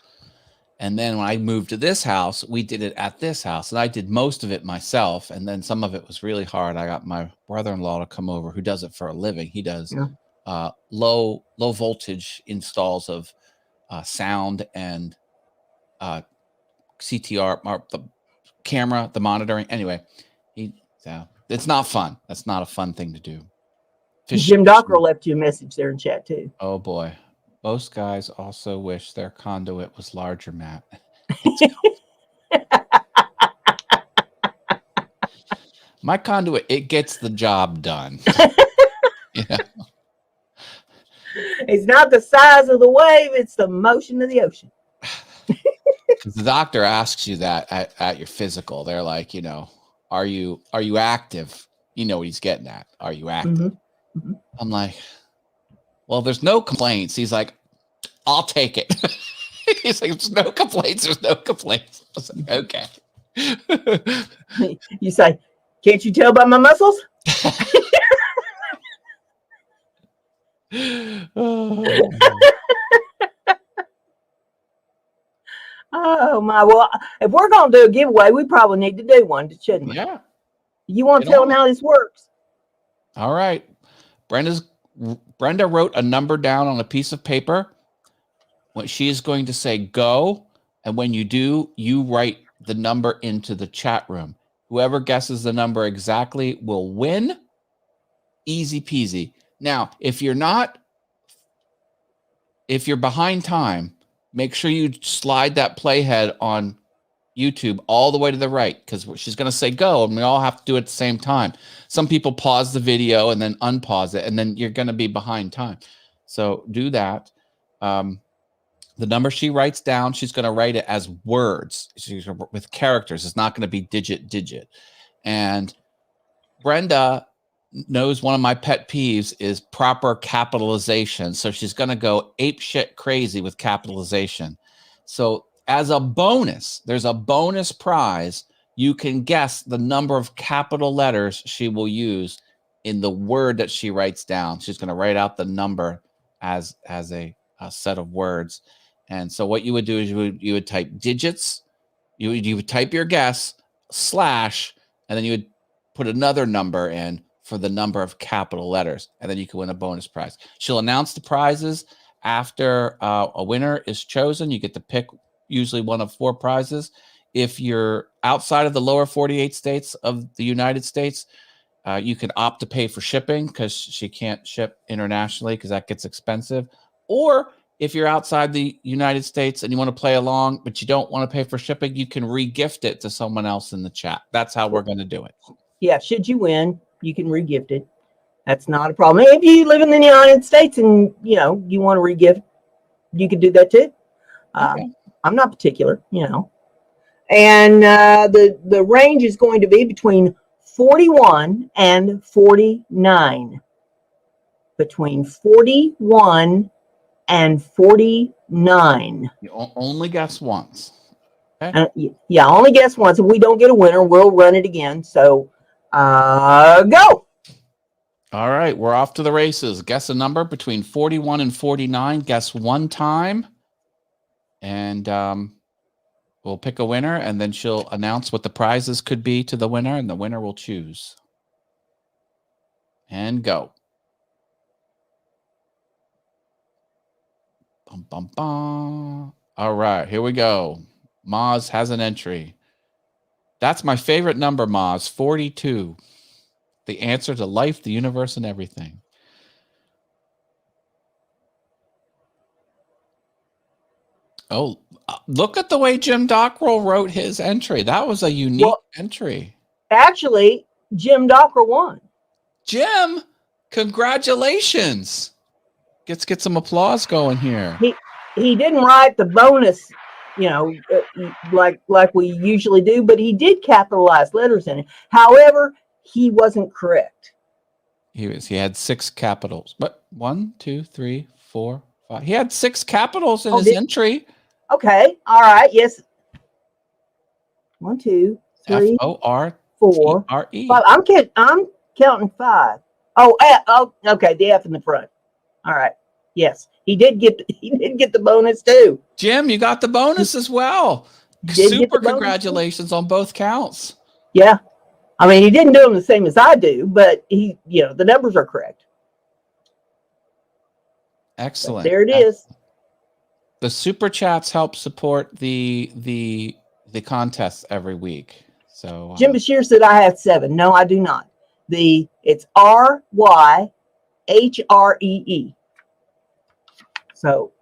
And then when I moved to this house, we did it at this house, and I did most of it myself. And then some of it was really hard. I got my brother-in-law to come over, who does it for a living. He does low voltage installs of sound and CTR, the camera, the monitoring. Anyway, it's not fun. That's not a fun thing to do. Jim Dockrell left you a message there in chat too. Oh boy. Most guys also wish their conduit was larger, Matt. My conduit, it gets the job done. Yeah. It's not the size of the wave, it's the motion of the ocean. The doctor asks you that at your physical. They're like, are you active? You know what he's getting at. Are you active? Mm-hmm. Mm-hmm. I'm like, well, there's no complaints. He's like, I'll take it. He's like, there's no complaints. There's no complaints. I was like, okay. You say, can't you tell by my muscles? Oh my! Well, if we're gonna do a giveaway, we probably need to do one, shouldn't we? Yeah. You want to tell them how this works? All right. Brenda wrote a number down on a piece of paper. When she is going to say go, and when you do, you write the number into the chat room. Whoever guesses the number exactly will win. Easy peasy. Now, if you're behind time, make sure you slide that playhead on YouTube all the way to the right, because she's going to say go, and we all have to do it at the same time. Some people pause the video and then unpause it, and then you're going to be behind time. So do that. The number she writes down, she's going to write it as words. She's with characters. It's not going to be digit. And Brenda knows one of my pet peeves is proper capitalization. So she's going to go apeshit crazy with capitalization. So as a bonus, there's a bonus prize. You can guess the number of capital letters she will use in the word that she writes down. She's going to write out the number as a set of words. And so what you would do is you would type digits. You would type your guess / and then you would put another number in for the number of capital letters, and then you can win a bonus prize. She'll announce the prizes after a winner is chosen. You get to pick usually one of 4 prizes. If you're outside of the lower 48 states of the United States, you can opt to pay for shipping, because she can't ship internationally because that gets expensive. Or if you're outside the United States and you want to play along, but you don't want to pay for shipping, you can re-gift it to someone else in the chat. That's how we're going to do it. Yeah, should you win, you can re-gift it. That's not a problem. If you live in the United States and you want to re-gift, you could do that too. Okay. I'm not particular, And the range is going to be between 41 and 49. Between 41 and 49. You only guess once. Yeah, only guess once. If we don't get a winner, we'll run it again. So, go. All right, we're off to the races. Guess a number between 41 and 49. Guess one time. And we'll pick a winner, and then she'll announce what the prizes could be to the winner, and the winner will choose. And go. Bum, bum, bum. All right, here we go. Maz has an entry. That's my favorite number, Maz, 42. The answer to life, the universe, and everything. Oh, look at the way Jim Dockrell wrote his entry. That was a unique entry. Actually, Jim Dockrell won. Jim, congratulations. Let's get some applause going here. He didn't write the bonus, like we usually do, but he did capitalize letters in it. However, he wasn't correct. He had 6 capitals. But 1, 2, 3, 4, 5. He had 6 capitals in his entry. Okay. All right. Yes. 1, 2, 3, F-O-R-T-R-E. 4, 5. I'm counting 5. Oh, okay. The F in the front. All right. Yes, he did get the bonus too. Jim, you got the bonus as well. Super congratulations on both counts. Yeah. I mean, he didn't do them the same as I do, but the numbers are correct. Excellent. But there it is. The super chats help support the contests every week. So Jim Bashir said I have 7. No, I do not. It's RYHREE. So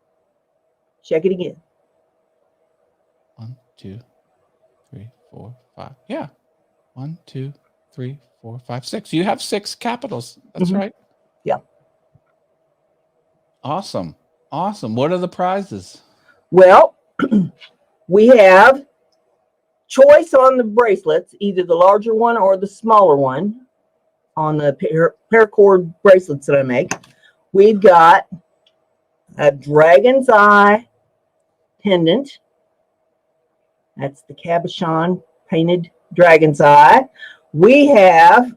check it again. 1, 2, 3, 4, 5. Yeah. 1, 2, 3, 4, 5, 6. You have 6 capitals. That's right. Yeah. Awesome. What are the prizes? Well, we have choice on the bracelets, either the larger one or the smaller one on the paracord bracelets that I make. We've got a dragon's eye pendant. That's the cabochon painted dragon's eye. We have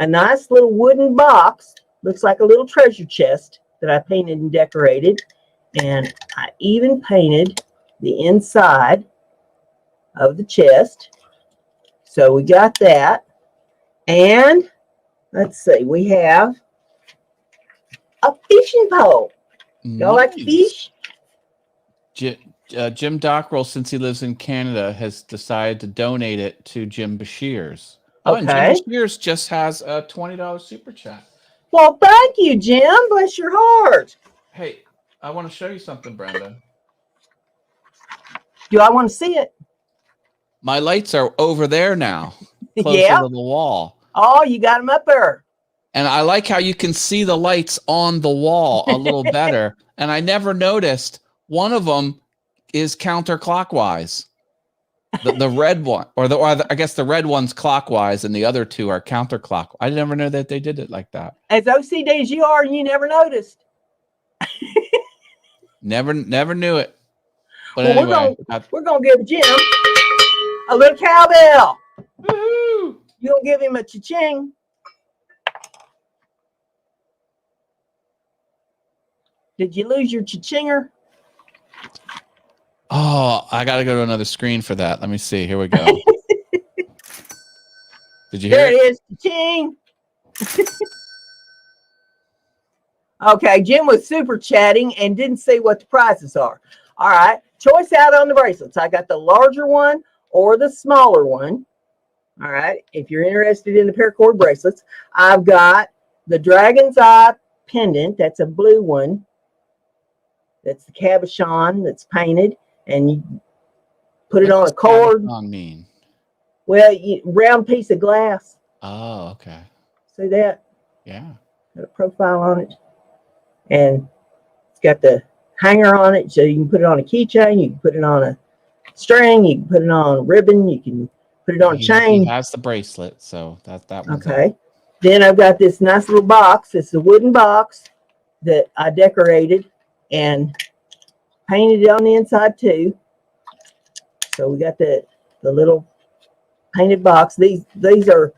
a nice little wooden box. Looks like a little treasure chest that I painted and decorated. And I even painted the inside of the chest. So we got that. And let's see, we have a fishing pole. Y'all like to fish? Jim Dockrell, since he lives in Canada, has decided to donate it to Jim Bashir's. Okay. And Jim Bashir's just has a $20 super chat. Well, thank you, Jim. Bless your heart. Hey, I want to show you something, Brenda. Do I want to see it? My lights are over there now, closer to the wall. Oh, you got them up there. And I like how you can see the lights on the wall a little better. And I never noticed one of them is counterclockwise. The red one, or I guess the red one's clockwise, and the other two are counterclockwise. I never know that they did it like that. As OCD as you are, you never noticed. Never knew it. But well, anyway, we're gonna give Jim a little cowbell. Woo-hoo. You gonna give him a cha-ching? Did you lose your cha-chinger? Oh, I got to go to another screen for that. Let me see. Here we go. Did you hear There it is. Cha-ching. Okay, Jim was super chatting and didn't say what the prices are. All right, choice out on the bracelets. I got the larger one or the smaller one. All right, if you're interested in the paracord bracelets, I've got the dragon's eye pendant. That's a blue one. That's the cabochon that's painted. And you put it on a cord. What does mean? Well, round piece of glass. Oh, okay. See that? Yeah. Got a profile on it. And it's got the hanger on it, so you can put it on a keychain, you can put it on a string, you can put it on a ribbon, you can put it on a chain. He has the bracelet, so that one's Okay. out. Then I've got this nice little box. It's a wooden box that I decorated and painted it on the inside too. So we got the little painted box. These are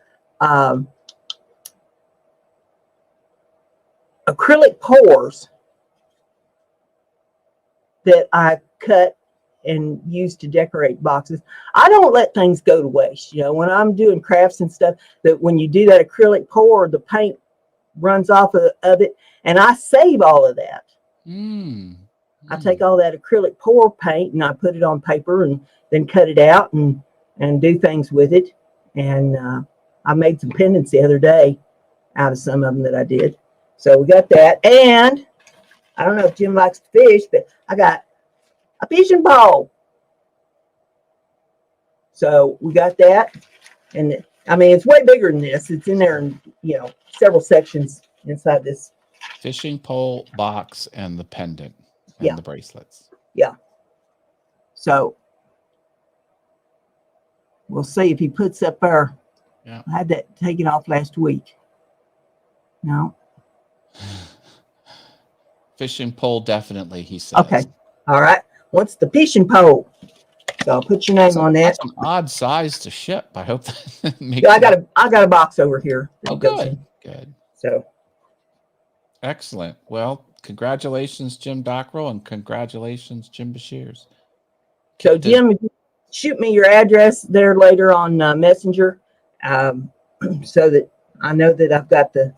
acrylic pours that I cut and use to decorate boxes. I don't let things go to waste. You know, when I'm doing crafts and stuff, that when you do that acrylic pour, the paint runs off of it, and I save all of that. I take all that acrylic pour paint and I put it on paper and then cut it out and do things with it. And I made some pendants the other day out of some of them that I did. So we got that. And I don't know if Jim likes to fish, but I got a fishing pole. So we got that. And I mean, it's way bigger than this. It's in there in, you know, several sections inside this. Fishing pole, box, and the pendant. And the bracelets. Yeah. So we'll see if he puts up there. Yeah. I had that taken off last week. No. Fishing pole, definitely, he says. Okay. All right. What's the fishing pole? So I'll put your name on that. That's an odd size to ship. I hope that makes Yeah, I got a box over here. Oh, good. Good. So excellent. Well, congratulations, Jim Dockrell, and congratulations, Jim Bashirs. So Jim, shoot me your address there later on Messenger, so that I know that I've got the.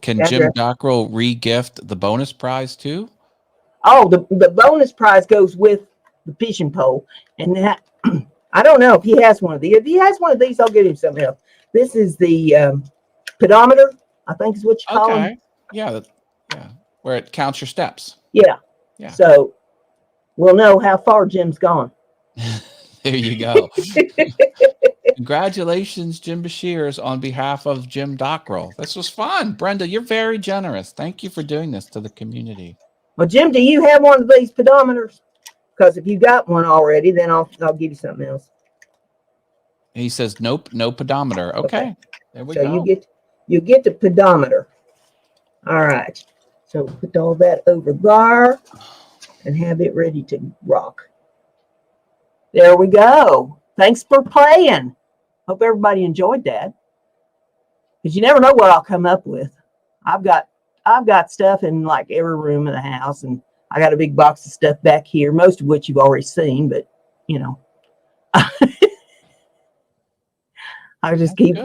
Can Jim Dockrell re-gift the bonus prize too? Oh, the bonus prize goes with the fishing pole, and that I don't know if he has one of these. If he has one of these, I'll get him something else. This is the pedometer, I think is what you call it. Yeah, yeah, where it counts your steps. Yeah. So we'll know how far Jim's gone. There you go. Congratulations, Jim Bashirs, on behalf of Jim Dockrell. This was fun. Brenda, you're very generous. Thank you for doing this to the community. Well, Jim, do you have one of these pedometers? Because if you got one already, then I'll give you something else. He says, nope, no pedometer. Okay. There we go. So you get the pedometer. All right. So put all that over there and have it ready to rock. There we go. Thanks for playing. Hope everybody enjoyed that. Because you never know what I'll come up with. I've got stuff in like every room in the house, and I got a big box of stuff back here, most of which you've already seen, but you know. I just keep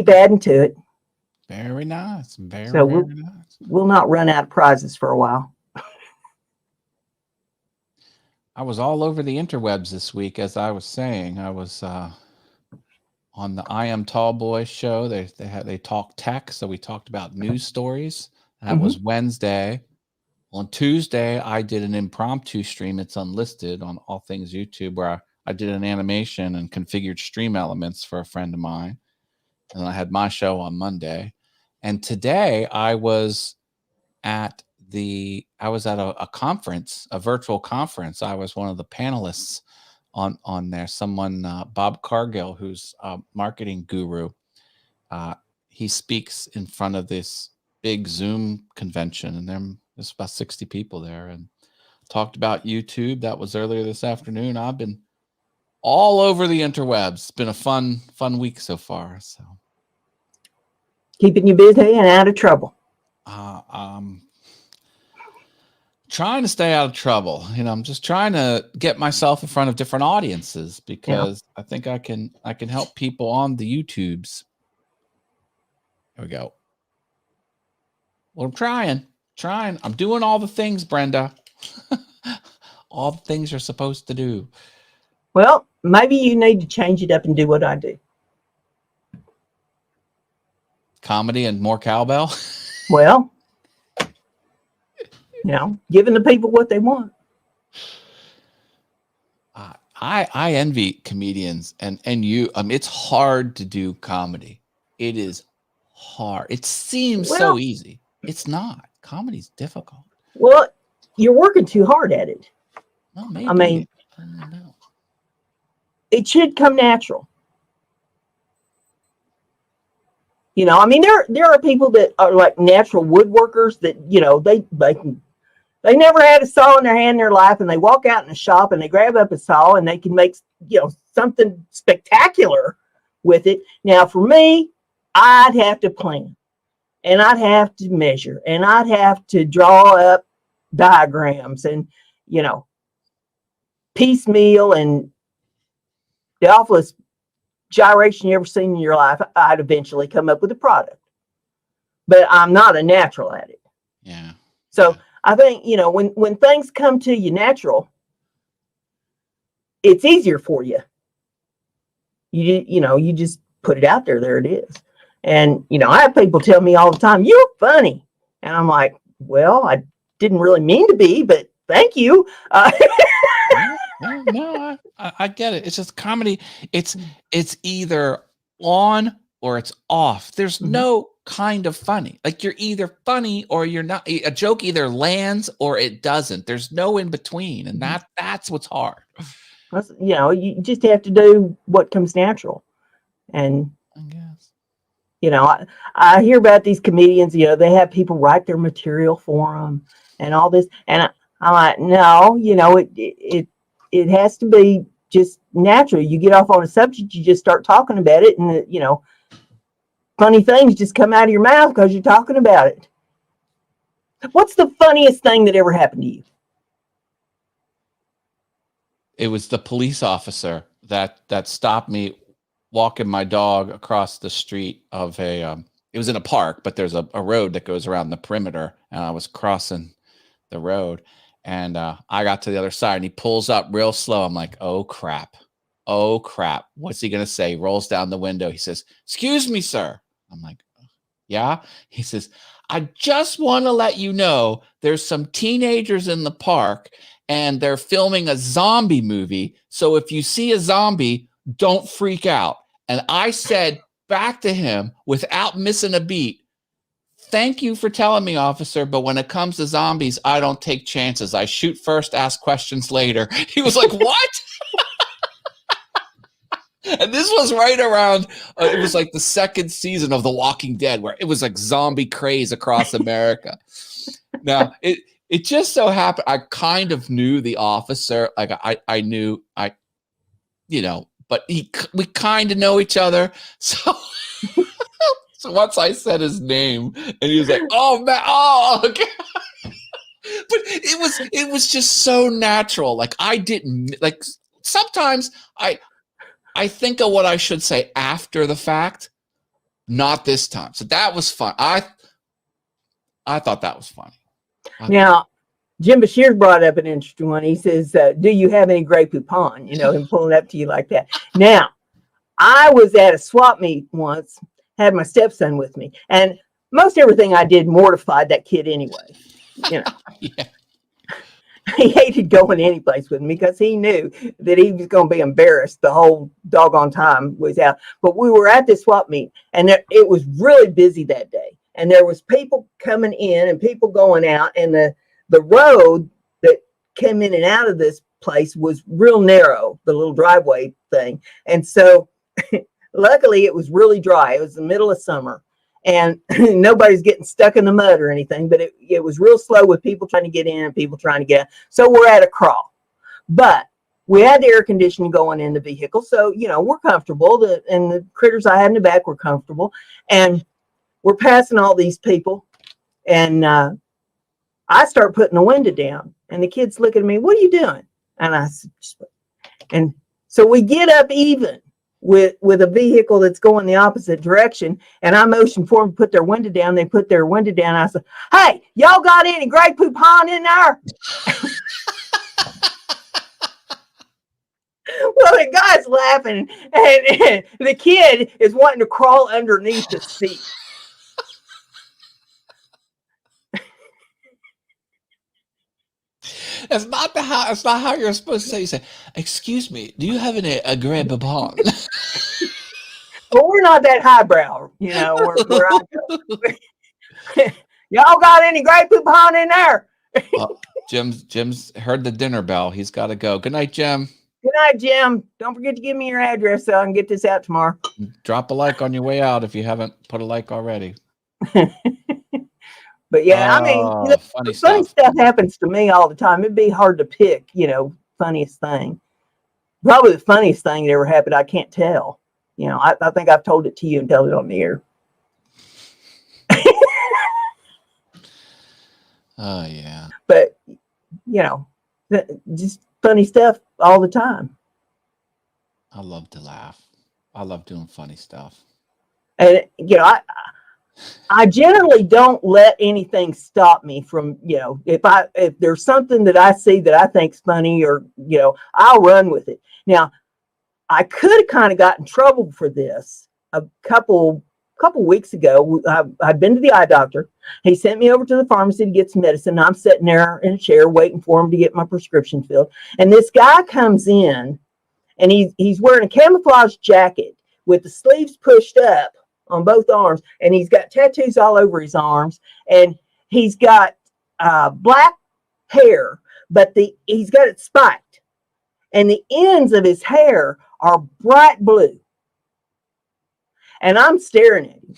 adding to it. Very nice. Very nice. We'll not run out of prizes for a while. I was all over the interwebs this week, as I was saying. I was on the I Am Tall Boy show. They talk tech, so we talked about news stories. That was Wednesday. On Tuesday, I did an impromptu stream. It's unlisted on All Things YouTube, where I did an animation and configured stream elements for a friend of mine. And I had my show on Monday. And today I was at a conference, a virtual conference. I was one of the panelists on there. Someone, Bob Cargill, who's a marketing guru. He speaks in front of this big Zoom convention, and there's about 60 people there, and talked about YouTube. That was earlier this afternoon. I've been all over the interwebs. It's been a fun week so far. So keeping you busy and out of trouble. Trying to stay out of trouble. You know, I'm just trying to get myself in front of different audiences, because I think I can help people on the YouTubes. There we go. Well, I'm trying. I'm doing all the things, Brenda. All the things you're supposed to do. Well, maybe you need to change it up and do what I do. Comedy and more cowbell? Well, you know, giving the people what they want. I envy comedians and you. It's hard to do comedy. It is hard. It seems so Well, easy. It's not. Comedy's difficult. well, you're working too hard at it. Well, I mean, maybe. I don't know. it should come natural. You know, I mean, there are people that are like natural woodworkers that, you know, they never had a saw in their hand in their life, and they walk out in a shop and they grab up a saw and they can make, you know, something spectacular with it. Now, for me, I'd have to plan, and I'd have to measure, and I'd have to draw up diagrams, and, you know, piecemeal, and the awfulest gyration you ever seen in your life. I'd eventually come up with a product, but I'm not a natural at it. Yeah. So yeah. I think, you know, when things come to you natural, it's easier for you. You know, you just put it out there. There it is. And, you know, I have people tell me all the time, "You're funny." And I'm like, well, I didn't really mean to be, but thank you. No, I get it. It's just comedy. It's either on or it's off. There's no kind of funny. Like, you're either funny or you're not. A joke either lands or it doesn't. There's no in between, and that's what's hard. You know, you just have to do what comes natural. And I guess, you know, I hear about these comedians, you know, they have people write their material for them and all this. And I'm like, no, you know, it has to be just natural. You get off on a subject, you just start talking about it, and, you know, funny things just come out of your mouth because you're talking about it. What's the funniest thing that ever happened to you? it was the police officer that stopped me walking my dog across the street of a. It was in a park, but there's a road that goes around the perimeter, and I was crossing the road, and I got to the other side, and he pulls up real slow. I'm like, oh crap, what's he gonna say? Rolls down the window. He says, "Excuse me, sir." I'm like, yeah. He says, "I just want to let you know there's some teenagers in the park, and they're filming a zombie movie, so if you see a zombie, don't freak out." And I said back to him without missing a beat, "Thank you for telling me, officer, but when it comes to zombies, I don't take chances. I shoot first, ask questions later." He was like, "What?" And this was right around, it was like the second season of The Walking Dead, where it was like zombie craze across America. Now, it just so happened, I kind of knew the officer. Like, I knew, you know, but we kind of know each other. So so once I said his name, and he was like, "Oh man, oh okay." But it was just so natural. Like, I didn't, like, sometimes I think of what I should say after the fact, not this time. So that was fun. I thought that was funny. Now, Jim Bashir brought up an interesting one. He says, "Do you have any Grey Poupon?" You know, him pulling up to you like that. Now, I was at a swap meet once, had my stepson with me, and most everything I did mortified that kid anyway. You know, Yeah. he hated going any place with me because he knew that he was going to be embarrassed the whole doggone time was out. But we were at this swap meet, and it was really busy that day, and there was people coming in and people going out, and the road that came in and out of this place was real narrow, the little driveway thing. And so luckily it was really dry. It was the middle of summer, and nobody's getting stuck in the mud or anything, but it was real slow with people trying to get in and people trying to get out. So we're at a crawl, but we had the air conditioning going in the vehicle. So, you know, we're comfortable, and the critters I had in the back were comfortable, and we're passing all these people, and I start putting the window down, and the kids look at me, "What are you doing?" And I said, and so we get up even with a vehicle that's going the opposite direction, and I motioned for them to put their window down. They put their window down. I said, "Hey, y'all got any Grey Poupon in there?" Well, the guy's laughing, and the kid is wanting to crawl underneath the seat. That's not That's not how you're supposed to say. You say, "Excuse me, do you have a Grey Poupon?" But we're not that highbrow, you know. Where I go. Y'all got any Grey Poupon in there? Jim's heard the dinner bell. He's got to go. Good night, Jim. Good night, Jim. Don't forget to give me your address so I can get this out tomorrow. Drop a like on your way out if you haven't put a like already. But yeah, I mean, you know, funny stuff happens to me all the time. It'd be hard to pick, you know, funniest thing. Probably the funniest thing that ever happened, I can't tell. You know, I think I've told it to you and told it on the air. Oh, yeah. But, you know, just funny stuff all the time. I love to laugh. I love doing funny stuff. And, you know, I generally don't let anything stop me from, you know, if there's something that I see that I think's funny, or, you know, I'll run with it. Now, I could have kind of got in trouble for this a couple weeks ago. I'd been to the eye doctor. He sent me over to the pharmacy to get some medicine. I'm sitting there in a chair waiting for him to get my prescription filled. And this guy comes in, and he's wearing a camouflage jacket with the sleeves pushed up on both arms, and he's got tattoos all over his arms, and he's got black hair, but he's got it spiked, and the ends of his hair are bright blue. And I'm staring at him.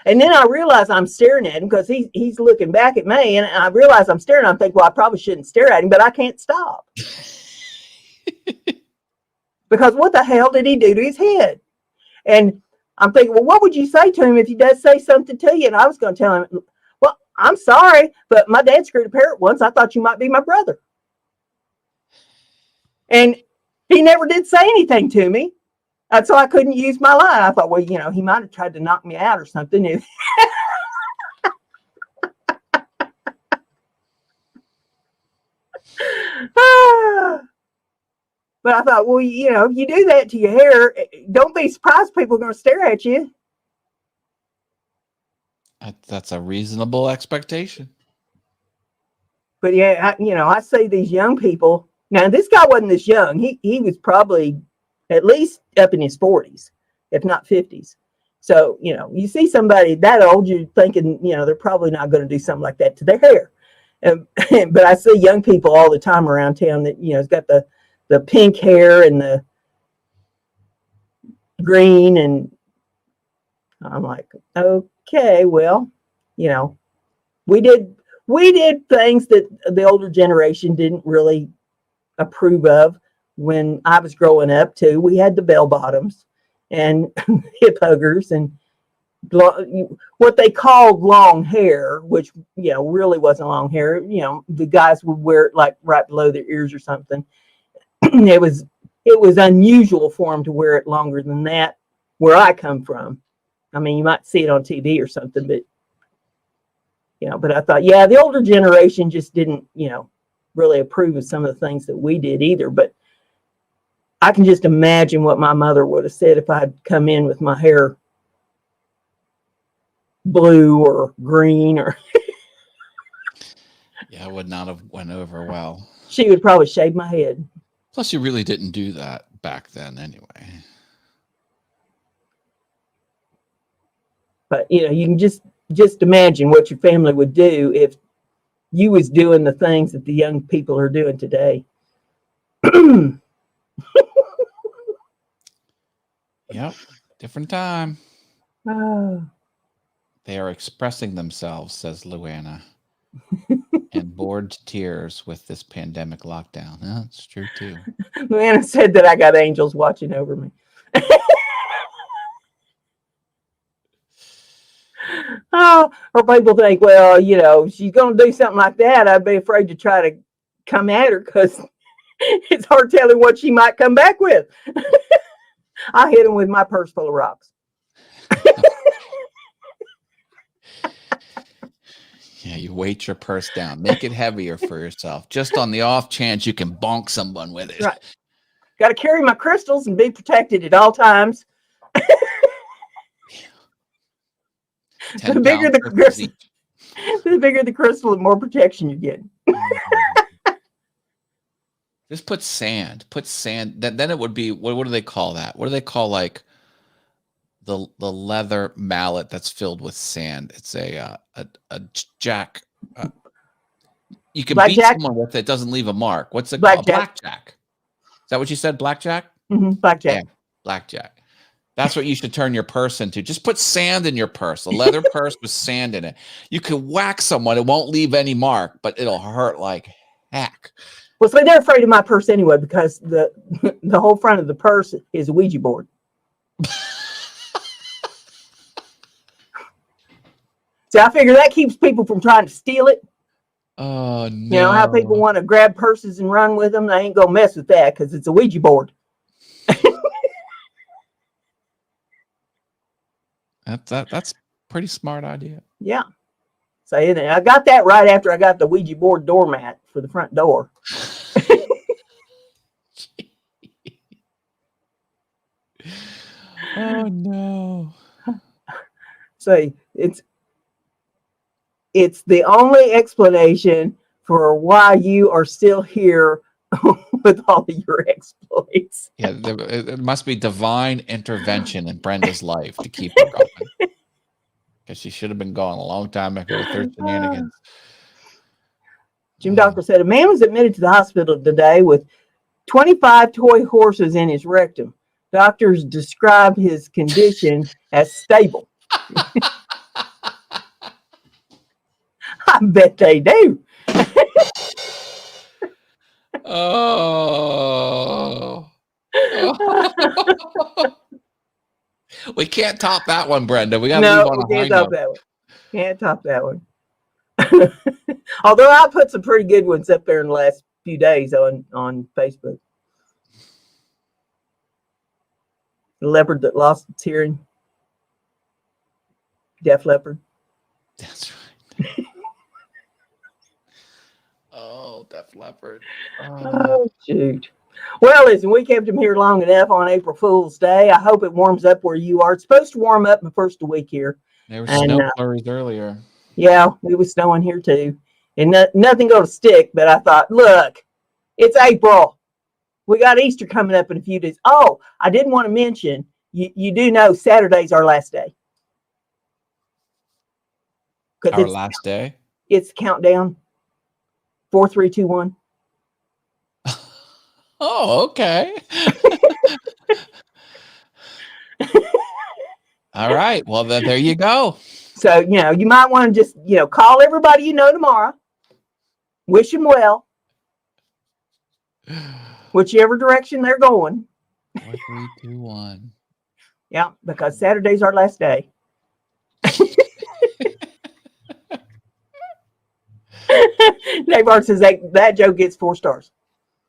And then I realize I'm staring at him because he's looking back at me, and I realize I'm staring. I'm thinking, well, I probably shouldn't stare at him, but I can't stop. Because what the hell did he do to his head? And I'm thinking, well, what would you say to him if he does say something to you? And I was going to tell him, well, I'm sorry, but my dad screwed a parrot once. I thought you might be my brother. And he never did say anything to me. So I couldn't use my line. I thought, well, you know, he might have tried to knock me out or something. But I thought, well, you know, if you do that to your hair, don't be surprised people are going to stare at you. That's a reasonable expectation. But yeah, I see these young people. Now, this guy wasn't this young. He was probably at least up in his 40s, if not 50s. So, you know, you see somebody that old, you're thinking, you know, they're probably not going to do something like that to their hair. But I see young people all the time around town that, you know, has got the pink hair and the green, and I'm like, okay, well, you know, we did things that the older generation didn't really approve of when I was growing up too. We had the bell bottoms and hip huggers and what they called long hair, which, you know, really wasn't long hair. You know, the guys would wear it like right below their ears or something. It was unusual for them to wear it longer than that where I come from. I mean, you might see it on TV or something, but, you know, but I thought, yeah, the older generation just didn't, you know, really approve of some of the things that we did either. But I can just imagine what my mother would have said if I'd come in with my hair blue or green, or yeah, it would not have went over well. She would probably shave my head. Plus, you really didn't do that back then anyway. But, you know, you can just imagine what your family would do if you was doing the things that the young people are doing today. Yep, different time. They are expressing themselves, says Luana, and bored to tears with this pandemic lockdown. Yeah, it's true too. Luana said that I got angels watching over me. Oh, or people think, well, you know, she's going to do something like that. I'd be afraid to try to come at her because it's hard telling what she might come back with. I hit them with my purse full of rocks. Yeah, you weight your purse down. Make it heavier for yourself. Just on the off chance you can bonk someone with it. Right. Got to carry my crystals and be protected at all times. The bigger the crystal, the more protection you get. Just put sand. Put sand. Then it would be, what do they call that? What do they call like the leather mallet that's filled with sand? It's a jack. You can beat Blackjack? someone with it. Doesn't leave a mark. What's it called? Blackjack. Blackjack. Is that what you said? Blackjack? Blackjack. Yeah, blackjack. That's what you should turn your purse into. Just put sand in your purse, a leather purse with sand in it. You can whack someone. It won't leave any mark, but it'll hurt like heck. Well, so they're afraid of my purse anyway because the whole front of the purse is a Ouija board. So I figure that keeps people from trying to steal it. Oh, no. You know how people want to grab purses and run with them? They ain't going to mess with that because it's a Ouija board. That's pretty smart idea. Yeah. So I got that right after I got the Ouija board doormat for the front door. Oh, no. So it's the only explanation for why you are still here with all of your exploits. Yeah, it must be divine intervention in Brenda's life to keep her going. Because she should have been gone a long time ago with her shenanigans. Jim Doctor said a man was admitted to the hospital today with 25 toy horses in his rectum. Doctors describe his condition as stable. I bet they do. Oh. We can't top that one, Brenda. We got to leave on a high note. Can't top that one. Although I put some pretty good ones up there in the last few days on Facebook. The leopard that lost its hearing. Deaf leopard. That's right. Oh, deaf leopard. Oh, shoot. Well, listen, we kept him here long enough on April Fool's Day. I hope it warms up where you are. It's supposed to warm up the first of the week here. There were snow flurries earlier. Yeah, it was snowing here too. And nothing going to stick, but I thought, look, it's April. We got Easter coming up in a few days. Oh, I didn't want to mention, you do know Saturday's our last day. Our last day? It's countdown. 4, 3, 2, 1. Oh, okay. All right. Well, then there you go. So, you might want to just, call everybody tomorrow. Wish them well. Whichever direction they're going. 4, 3, 2, 1. Yeah, because Saturday's our last day. Dave Art says that joke gets 4 stars.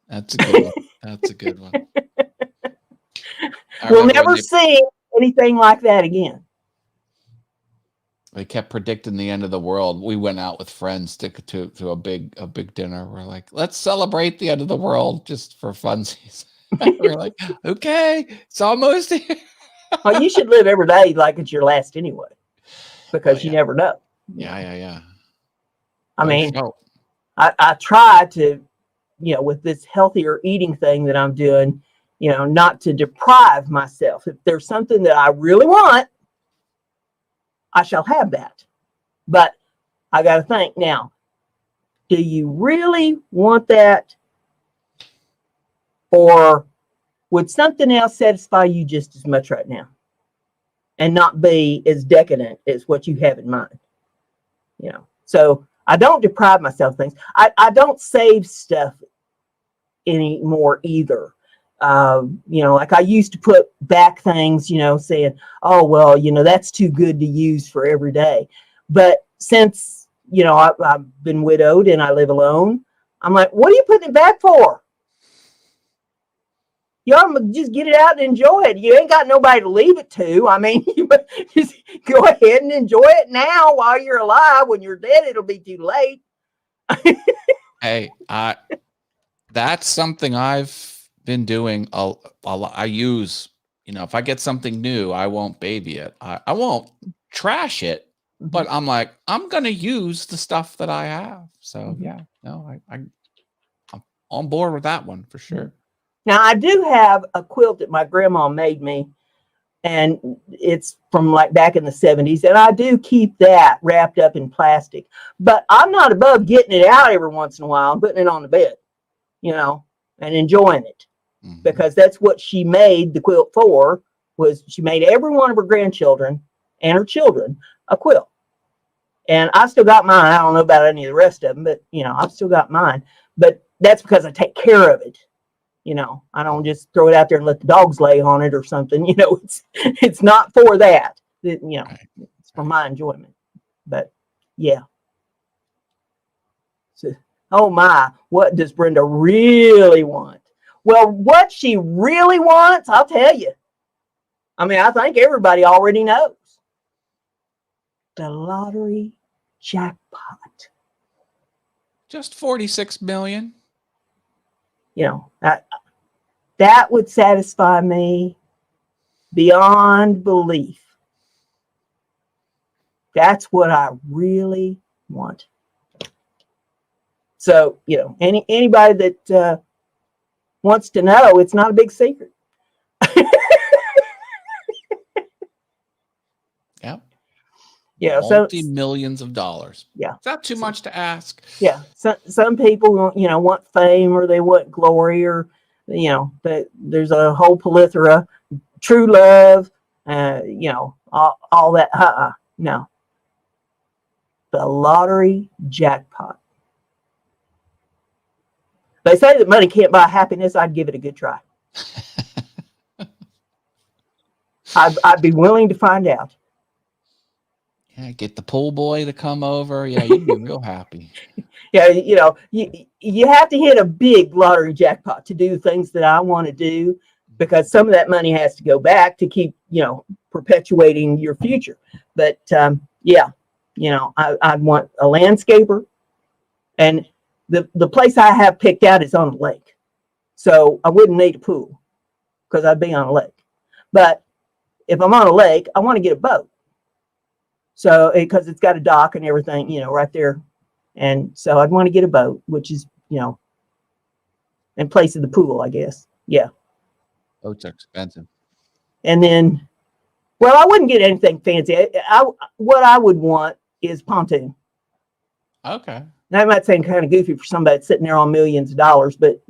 That's a good one. That's a good one. We'll never see anything like that again. They kept predicting the end of the world. We went out with friends to a big dinner. We're like, let's celebrate the end of the world just for funsies. We're like, okay, it's almost here. Well, you should live every day like it's your last anyway, because you never know. Yeah. I mean, I try to, with this healthier eating thing that I'm doing, not to deprive myself. If there's something that I really want, I shall have that. But I got to think now, do you really want that? Or would something else satisfy you just as much right now and not be as decadent as what you have in mind? So I don't deprive myself of things. I don't save stuff anymore either. Like I used to put back things, saying, oh, well, that's too good to use for every day. But since, I've been widowed and I live alone, I'm like, what are you putting it back for? You ought to just get it out and enjoy it. You ain't got nobody to leave it to. I mean, you just go ahead and enjoy it now while you're alive. When you're dead, it'll be too late. Hey, that's something I've been doing a lot. I use, if I get something new, I won't baby it. I won't trash it, But I'm like, I'm gonna use the stuff that I have. So yeah, no, I'm on board with that one for sure. Now I do have a quilt that my grandma made me, and it's from like back in the 70s, and I do keep that wrapped up in plastic. But I'm not above getting it out every once in a while and putting it on the bed, and enjoying it, because that's what she made the quilt for. Was she made every one of her grandchildren and her children a quilt. And I still got mine. I don't know about any of the rest of them, but I've still got mine. But that's because I take care of it. I don't just throw it out there and let the dogs lay on it or something. It's not for that. It's for my enjoyment. But yeah. So, oh my, what does Brenda really want? Well, what she really wants, I'll tell you. I mean, I think everybody already knows. The lottery jackpot. Just 46 million. That would satisfy me beyond belief. That's what I really want. So, anybody that wants to know, it's not a big secret. Yeah. Yeah. Multi-millions of dollars. Yeah. It's not too much to ask. Yeah. Some people want fame, or they want glory, or there's a whole plethora, true love, all that. No. The lottery jackpot. They say that money can't buy happiness. I'd give it a good try. I'd be willing to find out. Yeah, get the pool boy to come over. Yeah, you'd be real happy. Yeah, you have to hit a big lottery jackpot to do things that I want to do, because some of that money has to go back to keep, perpetuating your future. But yeah, I'd want a landscaper, and the place I have picked out is on a lake, so I wouldn't need a pool because I'd be on a lake. But if I'm on a lake, I want to get a boat. So, because it's got a dock and everything, right there. And so I'd want to get a boat, which is, in place of the pool, I guess. Yeah. Boats are expensive. And then, well, I wouldn't get anything fancy. What I would want is pontoon. Okay. That might sound kind of goofy for somebody that's sitting there on millions of dollars, but,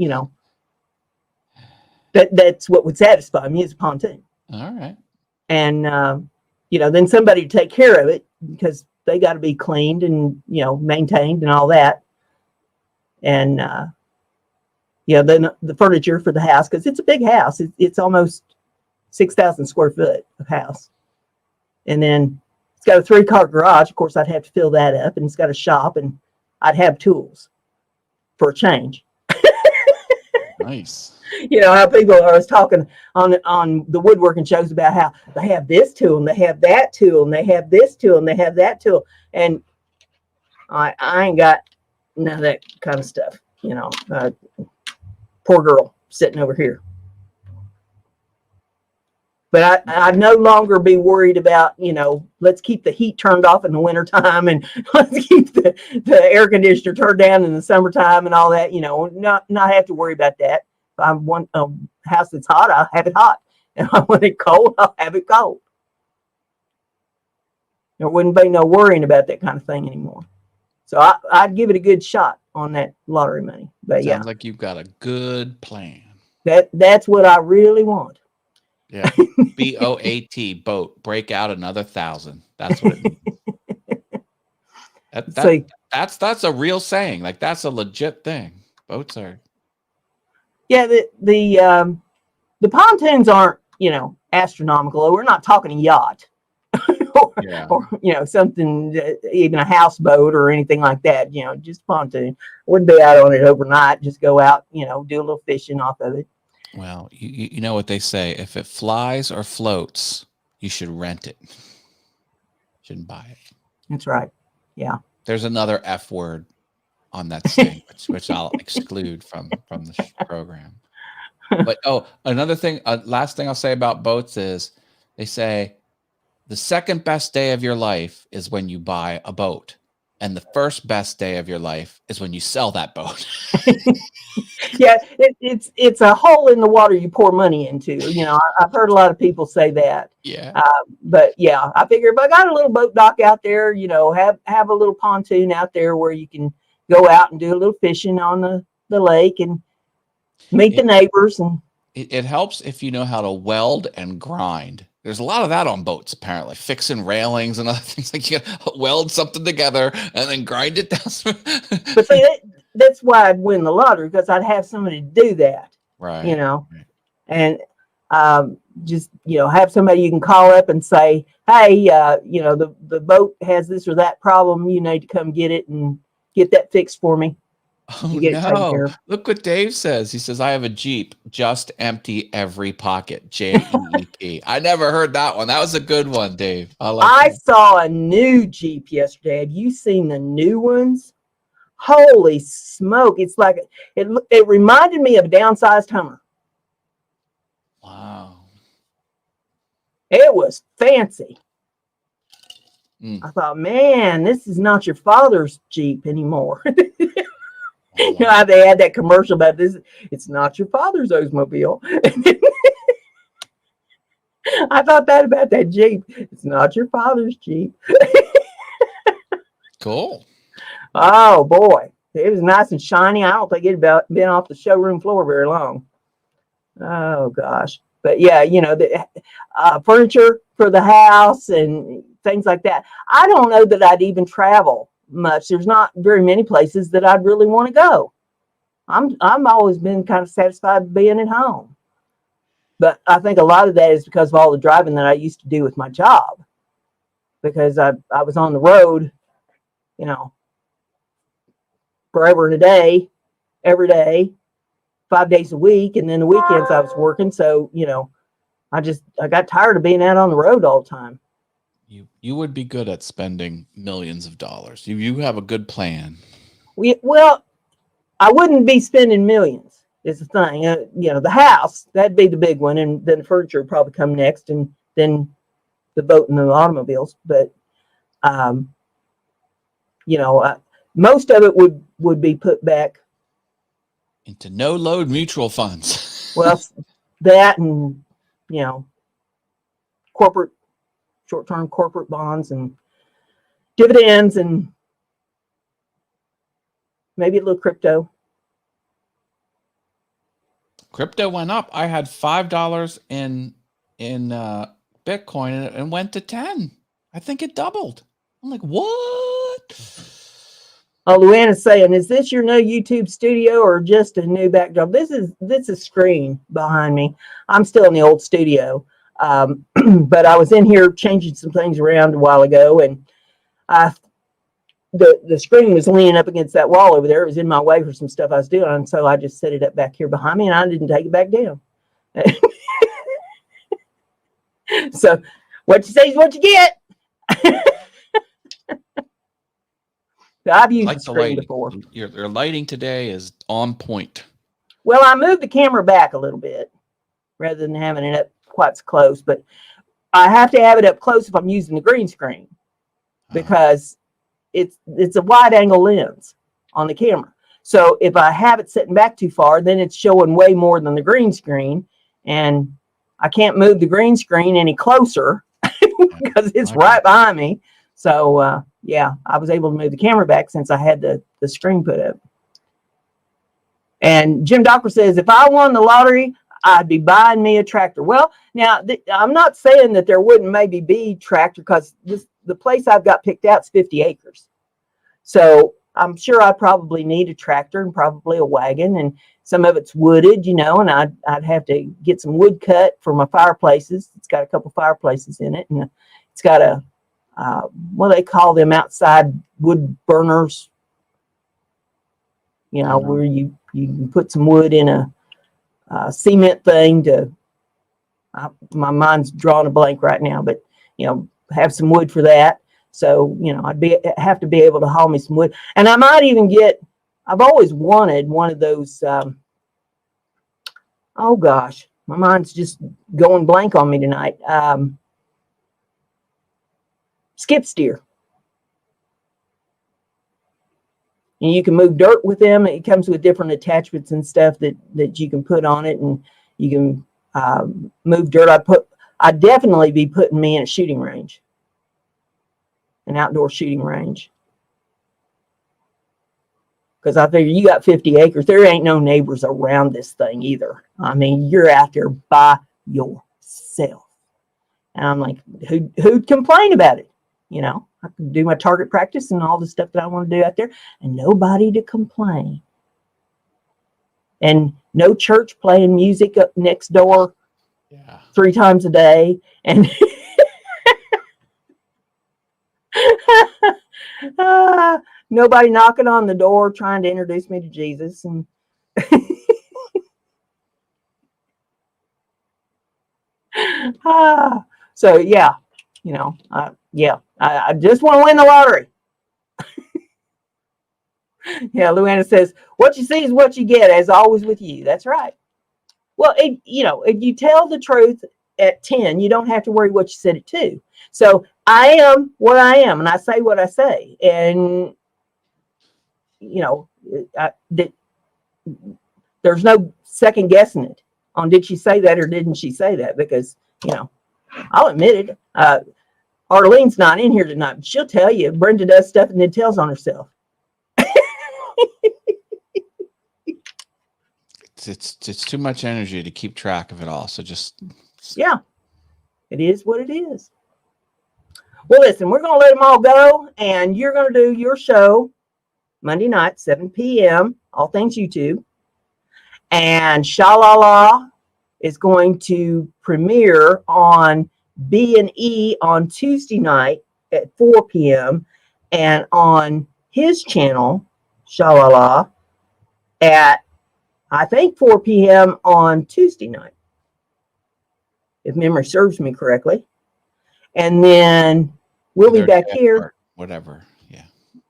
that's what would satisfy me, is a pontoon. All right. And, then somebody to take care of it, because they got to be cleaned and, maintained and all that. And, then the furniture for the house, because it's a big house. It's almost 6,000 square foot of house. And then it's got a 3-car garage. Of course, I'd have to fill that up, and it's got a shop, and I'd have tools for a change. Nice. How people are always talking on the woodworking shows about how they have this tool, and they have that tool, and they have this tool, and they have that tool. And I ain't got none of that kind of stuff. Poor girl sitting over here. But I'd no longer be worried about, let's keep the heat turned off in the wintertime, and let's keep the air conditioner turned down in the summertime and all that, not have to worry about that. If I want a house that's hot, I'll have it hot. If I want it cold, I'll have it cold. There wouldn't be no worrying about that kind of thing anymore. So I'd give it a good shot on that lottery money. But Sounds like you've got a good plan. That's what I really want. Yeah. BOAT, boat, break out another 1,000. That's what it means. That's a real saying. Like, that's a legit thing. Boats are. Yeah, the pontoons aren't, astronomical. We're not talking a yacht. or something, even a houseboat or anything like that. Just pontoon. Wouldn't be out on it overnight. Just go out, do a little fishing off of it. Well, you know what they say: if it flies or floats, you should rent it. Shouldn't buy it. That's right. Yeah. There's another F word on that thing, which I'll exclude from the program. But another thing, last thing I'll say about boats is, they say The second best day of your life is when you buy a boat. And the first best day of your life is when you sell that boat. Yeah, it's a hole in the water you pour money into. You know, I've heard a lot of people say that. Yeah. But yeah, I figure if I got a little boat dock out there, you know, have a little pontoon out there where you can go out and do a little fishing on the lake and meet the neighbors. And it helps if you know how to weld and grind. There's a lot of that on boats, apparently, fixing railings and other things. Like you gotta weld something together and then grind it down. But see, that's why I'd win the lottery, because I'd have somebody to do that. Right. You know, Right. and just, you know, have somebody you can call up and say, hey, you know, the boat has this or that problem. You need to come get it and get that fixed for me. Oh, Get it taken care no. of. Look what Dave says. He says, I have a Jeep, just empty every pocket. JEEP. I never heard that one. That was a good one, Dave. I saw a new Jeep yesterday. Have you seen the new ones? Holy smoke. It's like, it reminded me of a downsized Hummer. Wow. It was fancy. Mm. I thought, man, this is not your father's Jeep anymore. You know how they had that commercial about this? It's not your father's Oldsmobile. I thought that about that Jeep. It's not your father's Jeep. Cool. Oh boy, it was nice and shiny. I don't think it had been off the showroom floor very long. Oh gosh, but yeah, you know, the furniture for the house and things like that. I don't know that I'd even travel much. There's not very many places that I'd really want to go. I'm always been kind of satisfied being at home. But I think a lot of that is because of all the driving that I used to do with my job. Because I was on the road, you know, forever and a day, every day, 5 days a week, and then the weekends I was working. So, you know, I got tired of being out on the road all the time. You would be good at spending millions of dollars. You have a good plan. Well, I wouldn't be spending millions is the thing. You know, the house, that'd be the big one, and then the furniture would probably come next, and then the boat and the automobiles. But, you know, most of it would be put back Into no load mutual funds. well, that and, you know, short-term corporate bonds and dividends and maybe a little crypto. Crypto went up. I had $5 in Bitcoin and it went to 10. I think it doubled. I'm like, what? Oh, Luanna's saying, is this your new YouTube studio or just a new backdrop? This is a screen behind me. I'm still in the old studio. But I was in here changing some things around a while ago, and the screen was leaning up against that wall over there. It was in my way for some stuff I was doing, and so I just set it up back here behind me, and I didn't take it back down. So what you say is what you get. I've used the screen before. Your lighting today is on point. Well, I moved the camera back a little bit rather than having it up quite so close, but I have to have it up close if I'm using the green screen because it's a wide angle lens on the camera. So if I have it sitting back too far, then it's showing way more than the green screen, and I can't move the green screen any closer because it's right behind me. So yeah, I was able to move the camera back since I had the screen put up. And Jim Docker says, if I won the lottery, I'd be buying me a tractor. Well, now I'm not saying that there wouldn't maybe be tractor, because the place I've got picked out is 50 acres. So I'm sure I probably need a tractor and probably a wagon, and some of it's wooded, you know, and I'd have to get some wood cut for my fireplaces. It's got a couple fireplaces in it, and it's got a what do they call them outside wood burners? You know, where you can put some wood in a cement thing to. My mind's drawing a blank right now, but you know, have some wood for that. So you know, have to be able to haul me some wood, and I might even get. I've always wanted one of those. Oh gosh, my mind's just going blank on me tonight. skip steer. And you can move dirt with them. It comes with different attachments and stuff that you can put on it, and you can move dirt. I'd definitely be putting me in a shooting range, an outdoor shooting range. Because I figure you got 50 acres. There ain't no neighbors around this thing either. I mean, you're out there by yourself. And I'm like, who'd complain about it? You know, I can do my target practice and all the stuff that I want to do out there, and nobody to complain. And no church playing music up next door 3 times a day. And nobody knocking on the door trying to introduce me to Jesus. And so, yeah, you know, I just want to win the lottery. Yeah, Luana says, what you see is what you get, as always with you. That's right. Well, you know, if you tell the truth at 10, you don't have to worry what you said at 2. So I am what I am, and I say what I say. And, you know, there's no second guessing it on did she say that or didn't she say that, because, you know, I'll admit it. Arlene's not in here tonight, but she'll tell you Brenda does stuff and then tells on herself. It's too much energy to keep track of it all. So just, yeah, it is what it is. Well, listen, we're going to let them all go, and you're going to do your show Monday night, 7 p.m., all things YouTube. And Shalala is going to premiere on B&E on Tuesday night at 4 p.m. and on his channel, Shalala, at, I think, 4 p.m. on Tuesday night, if memory serves me correctly. And then we'll be back here. Whatever. Yeah.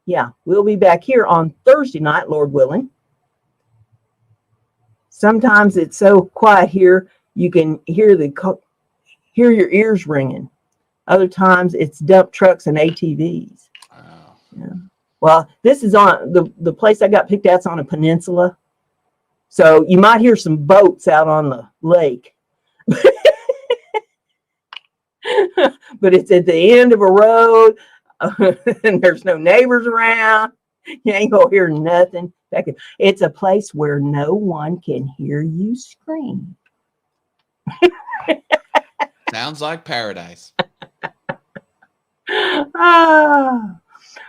Yeah. We'll be back here on Thursday night, Lord willing. Sometimes it's so quiet here, you can hear your ears ringing. Other times it's dump trucks and ATVs. Wow. Yeah. Well, this is on the place I got picked out's on a peninsula. So you might hear some boats out on the lake. But it's at the end of a road, and there's no neighbors around. You ain't gonna hear nothing. It's a place where no one can hear you scream. Sounds like paradise.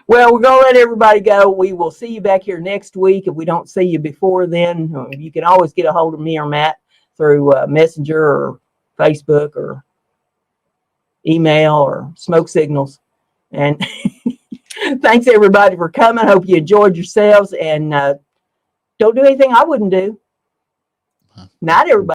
Well, we're going to let everybody go. We will see you back here next week. If we don't see you before then, you can always get a hold of me or Matt through Messenger or Facebook or email or smoke signals. And thanks, everybody, for coming. Hope you enjoyed yourselves. And don't do anything I wouldn't do. Night, everybody.